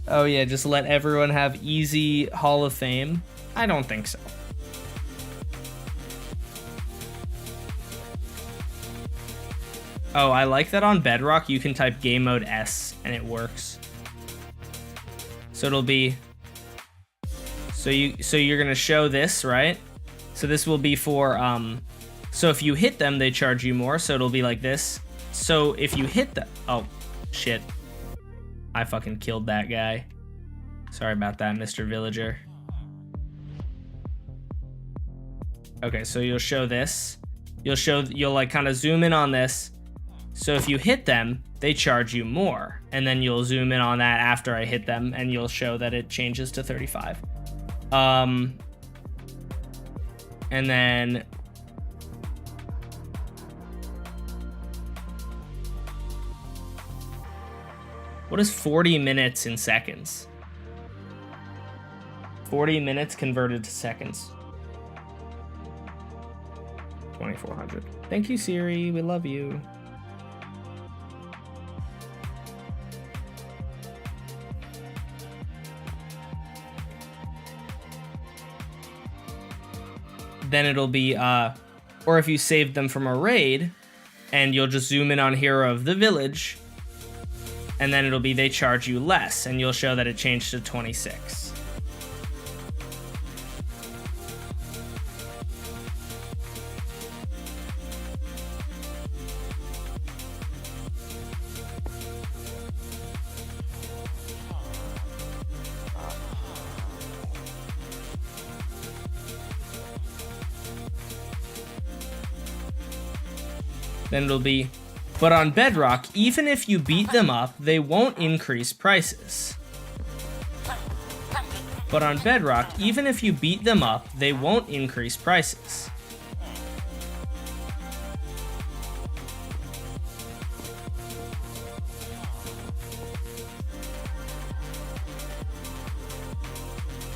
Oh yeah, just let everyone have easy Hall of Fame. I don't think so. Oh, I like that on Bedrock you can type game mode S and it works. So it'll be, so you're gonna show this, right? So this will be for so if you hit them they charge you more, so it'll be like this. So if you hit the, oh shit, I fucking killed that guy. Sorry about that, Mr. Villager. Okay, so you'll show this. You'll like kind of zoom in on this. So if you hit them, they charge you more. And then you'll zoom in on that after I hit them and you'll show that it changes to 35. And then what is 40 minutes in seconds? 40 minutes converted to seconds. 2400. Thank you, Siri. We love you. Then it'll be, or if you saved them from a raid, and you'll just zoom in on Hero of the Village, and then it'll be they charge you less, and you'll show that it changed to 26. Then it'll be, but on Bedrock, even if you beat them up, they won't increase prices. But on Bedrock, even if you beat them up, they won't increase prices.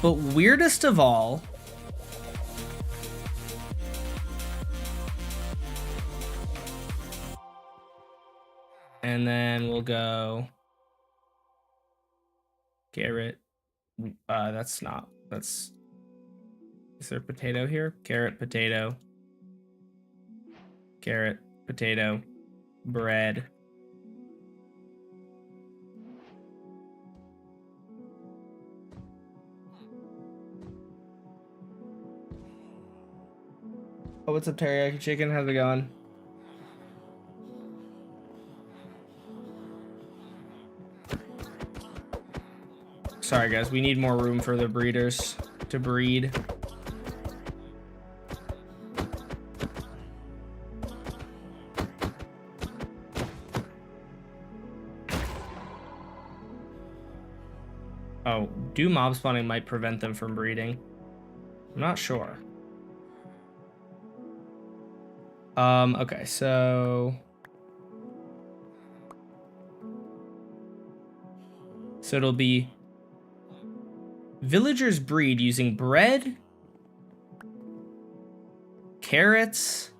But weirdest of all, and then we'll go carrot. That's not, that's, is there potato here? Carrot, potato, carrot, potato, bread. Oh, what's up, teriyaki chicken? How's it going? Sorry guys, we need more room for the breeders to breed. Oh, do mob spawning might prevent them from breeding? I'm not sure. Okay, so it'll be villagers breed using bread, carrots,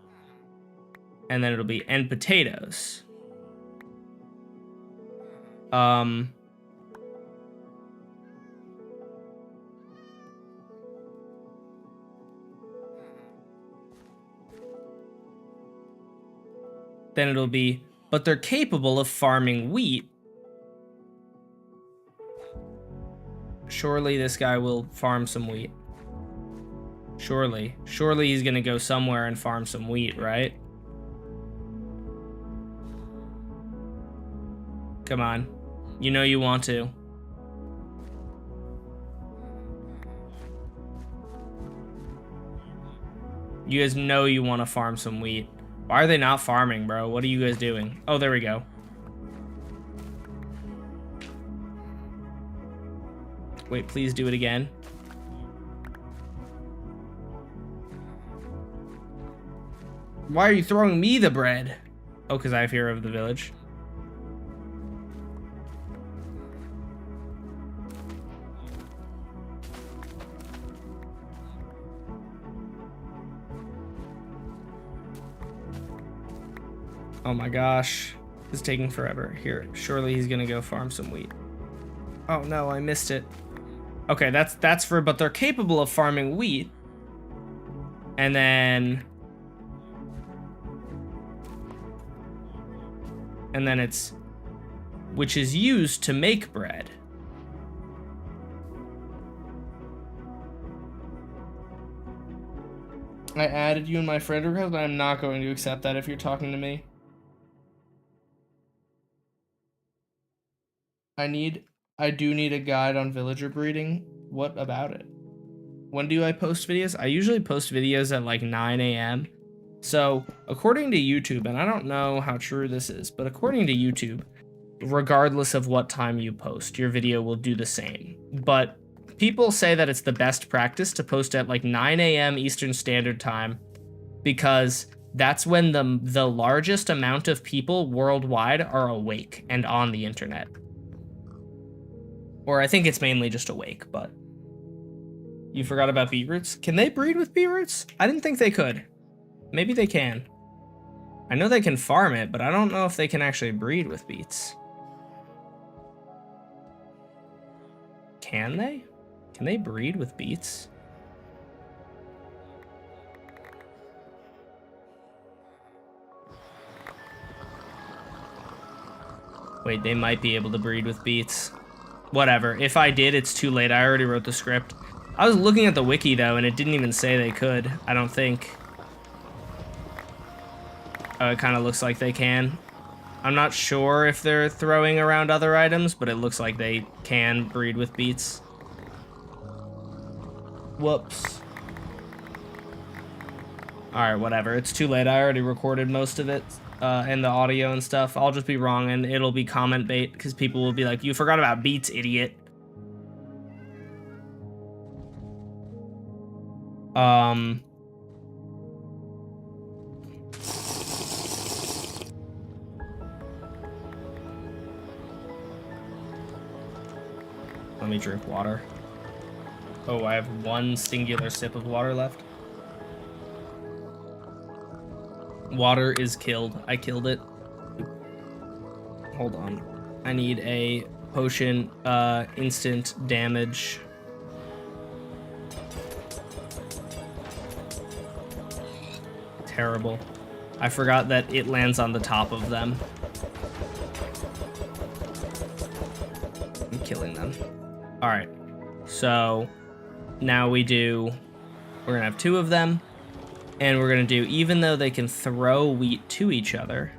and then it'll be and potatoes. Then it'll be, but they're capable of farming wheat. Surely this guy will farm some wheat. Surely he's gonna go somewhere and farm some wheat, right? Come on, you know you want to. You guys know you want to farm some wheat. Why are they not farming, bro? What are you guys doing? Oh, there we go. Wait, please do it again. Why are you throwing me the bread? Oh, because I have Hero of the Village. Oh my gosh. It's taking forever. Here, surely he's gonna go farm some wheat. Oh no, I missed it. Okay, that's for, but they're capable of farming wheat. And then it's, which is used to make bread. I added you in my friend request, but I'm not going to accept that if you're talking to me. I do need a guide on villager breeding. What about it? When do I post videos? I usually post videos at like 9 a.m. So according to YouTube, and I don't know how true this is, but according to YouTube, regardless of what time you post, your video will do the same. But people say that it's the best practice to post at like 9 a.m. Eastern Standard Time because that's when the largest amount of people worldwide are awake and on the internet. Or I think it's mainly just awake, but... You forgot about beetroots? Can they breed with beetroots? I didn't think they could. Maybe they can. I know they can farm it, but I don't know if they can actually breed with beets. Can they? Can they breed with beets? Wait, they might be able to breed with beets. Whatever. If I did, it's too late. I already wrote the script. I was looking at the wiki, though, and it didn't even say they could. I don't think. Oh, it kind of looks like they can. I'm not sure if they're throwing around other items, but it looks like they can breed with beets. Whoops. Alright, whatever. It's too late. I already recorded most of it. And the audio and stuff. I'll just be wrong and it'll be comment bait because people will be like, you forgot about beets, idiot. Let me drink water. Oh, I have one singular sip of water left. Water is killed. I killed it. Hold on. I need a potion, instant damage. Terrible. I forgot that it lands on the top of them. I'm killing them. Alright. So, now we're gonna have 2 of them. And we're gonna do, even though they can throw wheat to each other.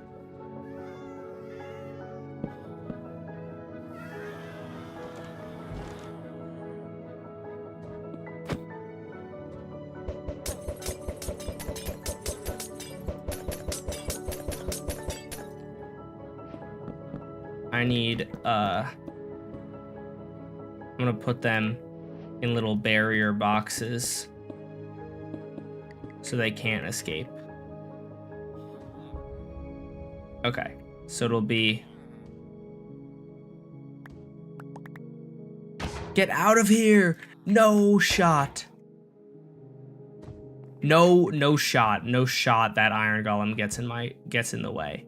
I need, I'm gonna put them in little barrier boxes. So they can't escape. Okay, so it'll be... Get out of here! No shot! No shot. No shot that iron golem gets in the way.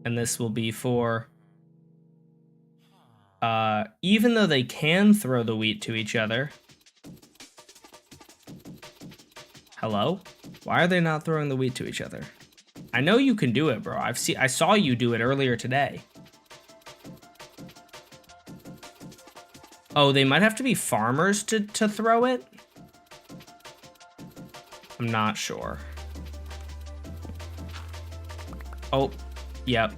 And this will be for, even though they can throw the wheat to each other. Hello? Why are they not throwing the wheat to each other? I know you can do it, bro. I saw you do it earlier today. Oh, they might have to be farmers to throw it? I'm not sure. Oh. Yep.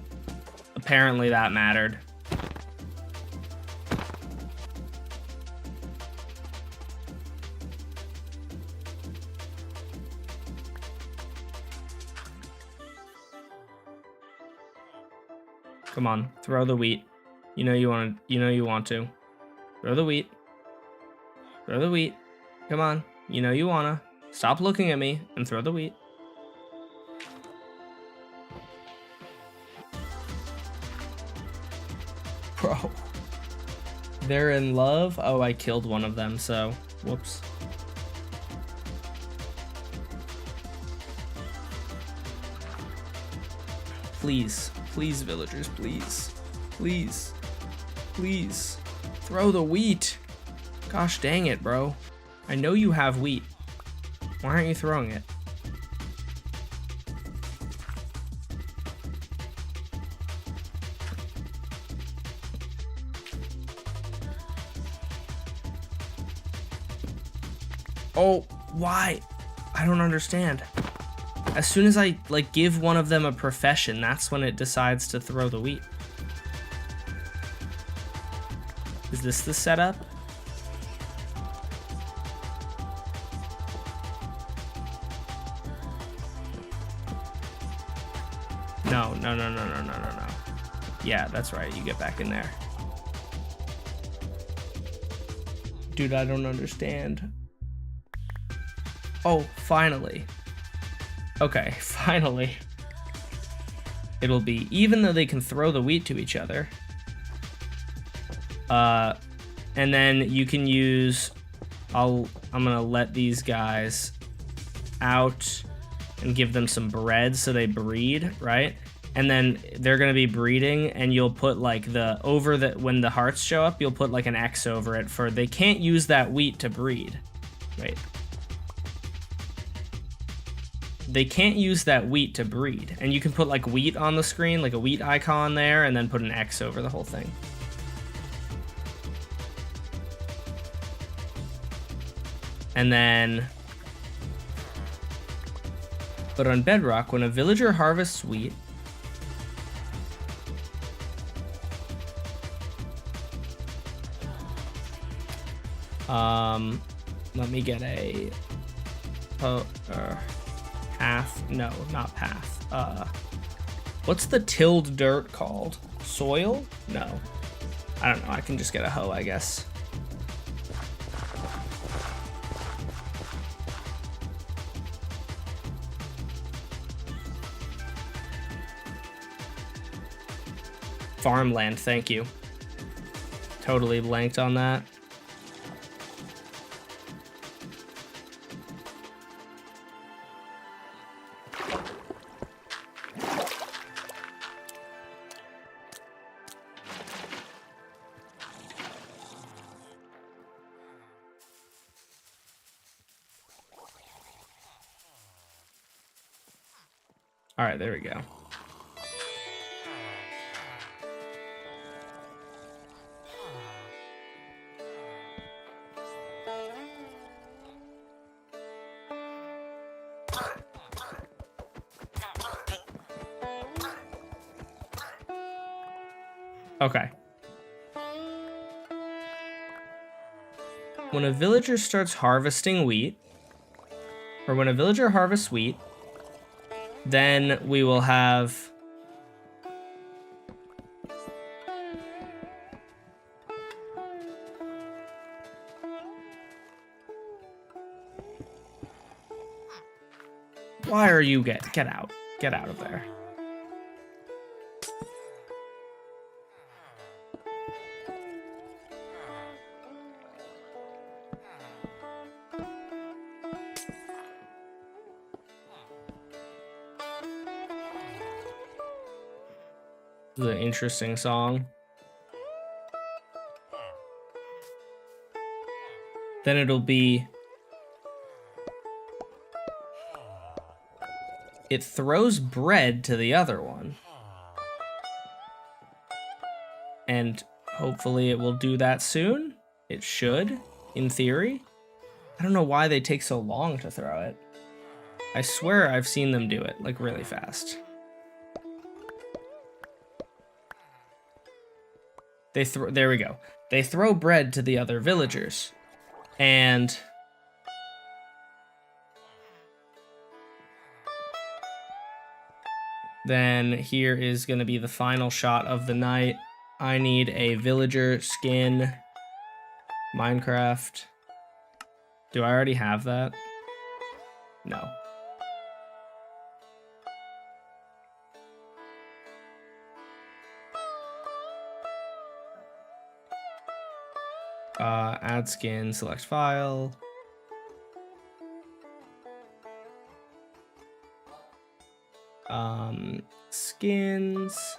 Apparently that mattered. Come on, throw the wheat. You know you want to. You know you want to. Throw the wheat. Throw the wheat. Come on. You know you wanna. Stop looking at me and throw the wheat. Bro. They're in love? Oh, I killed one of them, so whoops. Please. Please, villagers, please. Please. Please. Throw the wheat. Gosh dang it, bro. I know you have wheat. Why aren't you throwing it? Oh, why? I don't understand. As soon as I, like, give one of them a profession, that's when it decides to throw the wheat. Is this the setup? No. Yeah, that's right. You get back in there. Dude, I don't understand. Oh, finally. Okay, finally. It'll be, even though they can throw the wheat to each other. And then you can use, I'm gonna let these guys out and give them some bread so they breed, right? And then they're gonna be breeding, and you'll put like when the hearts show up, you'll put like an X over it for they can't use that wheat to breed. Wait. They can't use that wheat to breed. And you can put like wheat on the screen, like a wheat icon there, and then put an X over the whole thing. And then, but on Bedrock, when a villager harvests wheat, let me get a path. No, not path. What's the tilled dirt called? Soil? No, I don't know. I can just get a hoe, I guess. Farmland, thank you. Totally blanked on that. All right, there we go. Okay. When a villager starts harvesting wheat, or when a villager harvests wheat, then we will have why are you get out of there. This is an interesting song. Then it'll be, it throws bread to the other one. And hopefully it will do that soon. It should, in theory. I don't know why they take so long to throw it. I swear I've seen them do it, like, really fast. There we go. They throw bread to the other villagers. And Then here is going to be the final shot of the night. I need a villager skin. Minecraft. Do I already have that? No. Add skin, select file. Skins.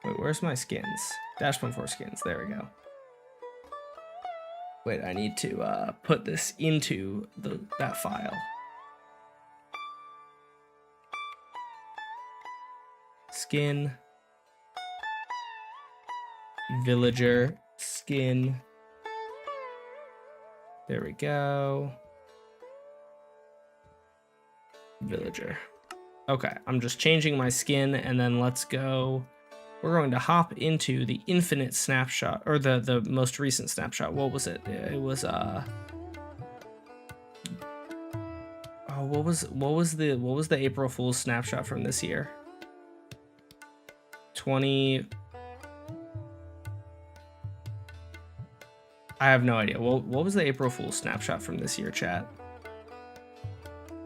Wait, where's my skins? -4 skins, there we go. Wait, I need to put this into that file. Skin. Villager skin. There we go. Villager. Okay, I'm just changing my skin, and then let's go. We're going to hop into the infinite snapshot, or the most recent snapshot. What was it? It was oh, what was the April Fool's snapshot from this year? 20. I have no idea. Well, what was the April Fool's snapshot from this year, chat?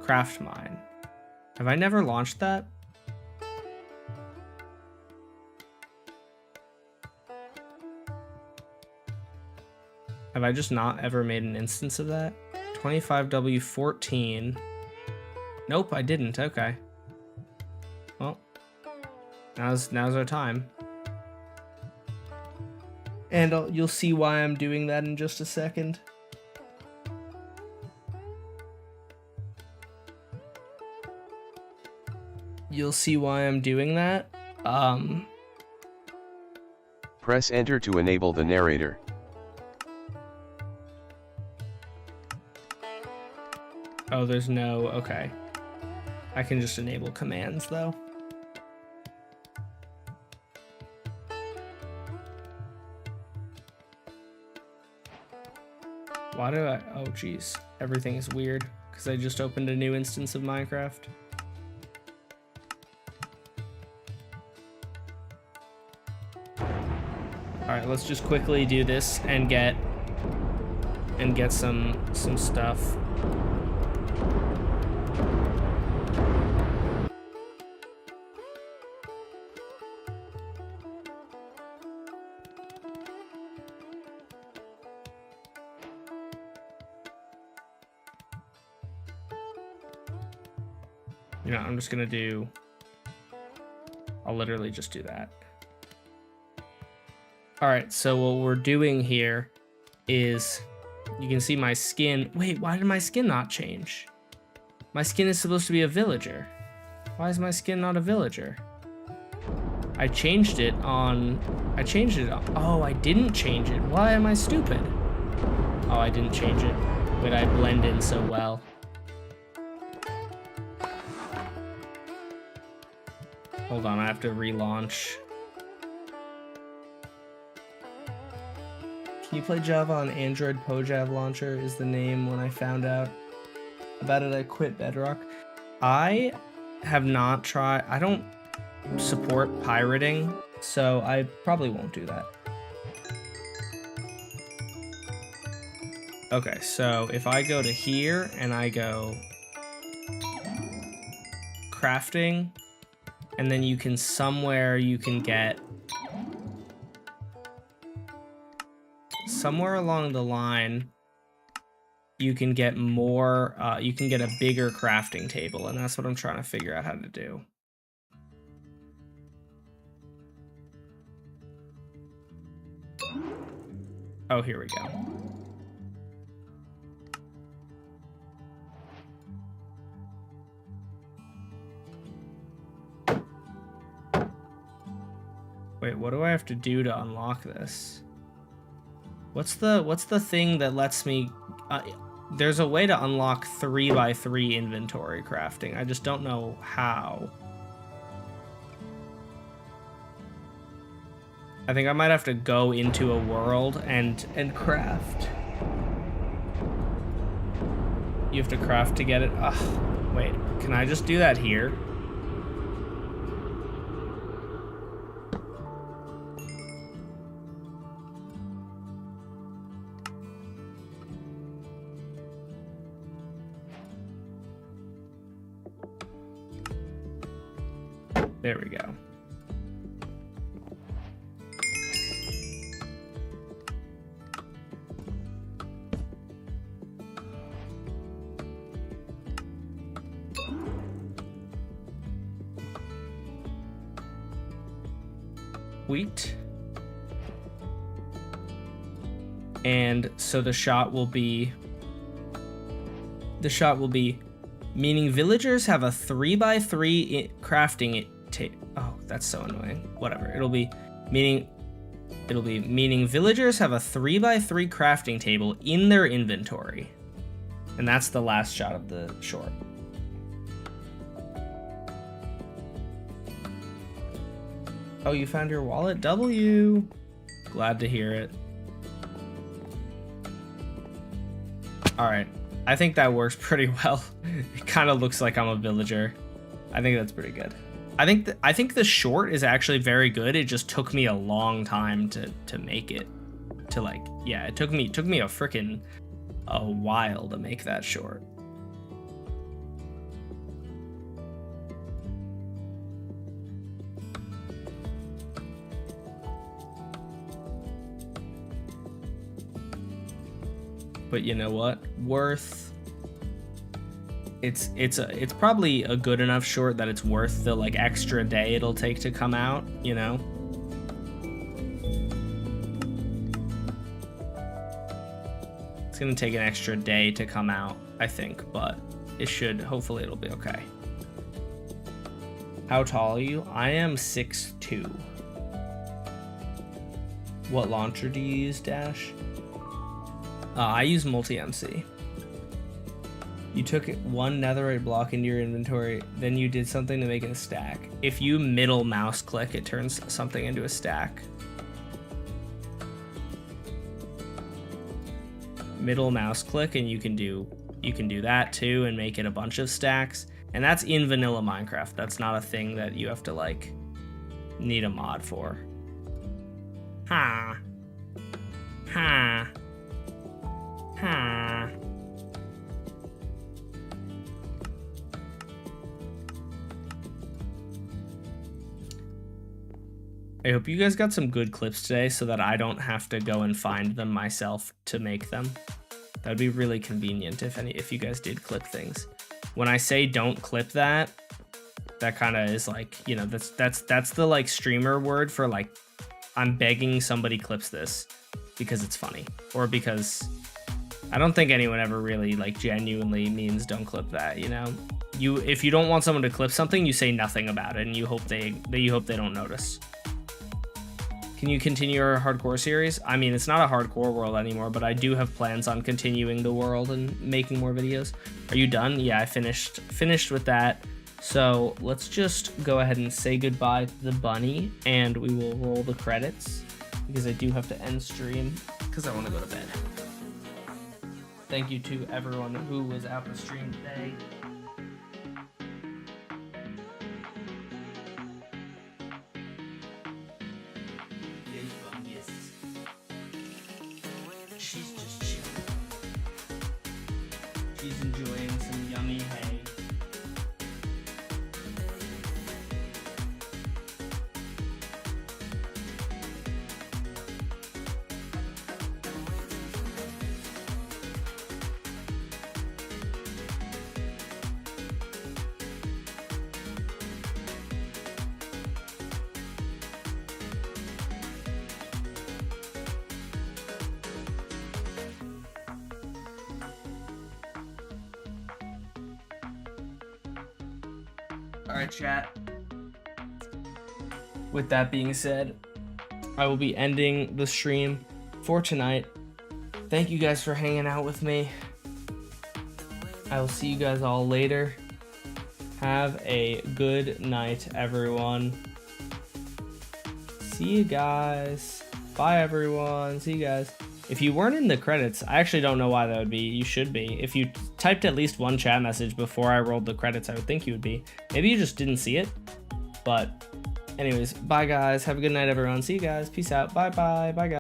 Craft mine. Have I never launched that? Have I just not ever made an instance of that? 25W14. Nope, I didn't. Okay. Well, now's our time. And you'll see why I'm doing that in just a second. You'll see why I'm doing that. Press enter to enable the narrator. Oh, there's no, okay. I can just enable commands though. Why do I, oh geez, everything is weird because I just opened a new instance of Minecraft. All right, let's just quickly do this and get some stuff. You know, I'm just gonna do, I'll literally just do that. All right, so what we're doing here is, you can see my skin. Wait, why did my skin not change? My skin is supposed to be a villager. Why is my skin not a villager? I changed it on, oh, I didn't change it. Why am I stupid? Oh, I didn't change it. Wait, I blend in so well. Hold on, I have to relaunch. Can you play Java on Android? Pojav launcher is the name. When I found out about it, I quit Bedrock. I have not tried, I don't support pirating, so I probably won't do that. Okay, so if I go to here and I go crafting, and then you can somewhere you can get, somewhere along the line, you can get more, you can get a bigger crafting table, and that's what I'm trying to figure out how to do. Oh, here we go. Wait, what do I have to do to unlock this? What's the thing that lets me, there's a way to unlock 3x3 inventory crafting. I just don't know how. I think I might have to go into a world and craft. You have to craft to get it. Ugh, wait, can I just do that here? There we go. Wheat. And so the shot will be meaning villagers have a 3x3 crafting oh, that's so annoying. Whatever. It'll be meaning villagers have a 3x3 crafting table in their inventory. And that's the last shot of the short. Oh, you found your wallet? W. Glad to hear it. Alright. I think that works pretty well. It kind of looks like I'm a villager. I think that's pretty good. I think the short is actually very good. It just took me a long time to make it. To like, yeah, it took me a while to make that short. But you know what? Worth. It's probably a good enough short that it's worth the like extra day it'll take to come out, you know? It's gonna take an extra day to come out, I think, but hopefully it'll be okay. How tall are you? I am 6'2". What launcher do you use, Dash? I use multi-MC. You took one netherite block into your inventory, then you did something to make it a stack. If you middle mouse click, it turns something into a stack. Middle mouse click and you can do that too and make it a bunch of stacks. And that's in vanilla Minecraft. That's not a thing that you have to like need a mod for. Ha. Ha. Ha. I hope you guys got some good clips today so that I don't have to go and find them myself to make them. That would be really convenient if you guys did clip things. When I say don't clip that kind of is like, you know, that's the like streamer word for like I'm begging somebody clips this because it's funny or because I don't think anyone ever really like genuinely means don't clip that, you know? If you don't want someone to clip something, you say nothing about it and you hope they don't notice. Can you continue your hardcore series? I mean, it's not a hardcore world anymore, but I do have plans on continuing the world and making more videos. Are you done? Yeah, I finished with that. So let's just go ahead and say goodbye to the bunny and we will roll the credits because I do have to end stream because I want to go to bed. Thank you to everyone who was at the stream today. She's just chilling. She's enjoying some yummy hay. Alright, chat. With that being said, I will be ending the stream for tonight. Thank you guys for hanging out with me. I will see you guys all later. Have a good night, everyone. See you guys. Bye, everyone. See you guys. If you weren't in the credits, I actually don't know why that would be. You should be. If you typed at least one chat message before I rolled the credits, I would think you would be. Maybe you just didn't see it. But anyways, bye guys. Have a good night, everyone. See you guys. Peace out. Bye bye. Bye guys.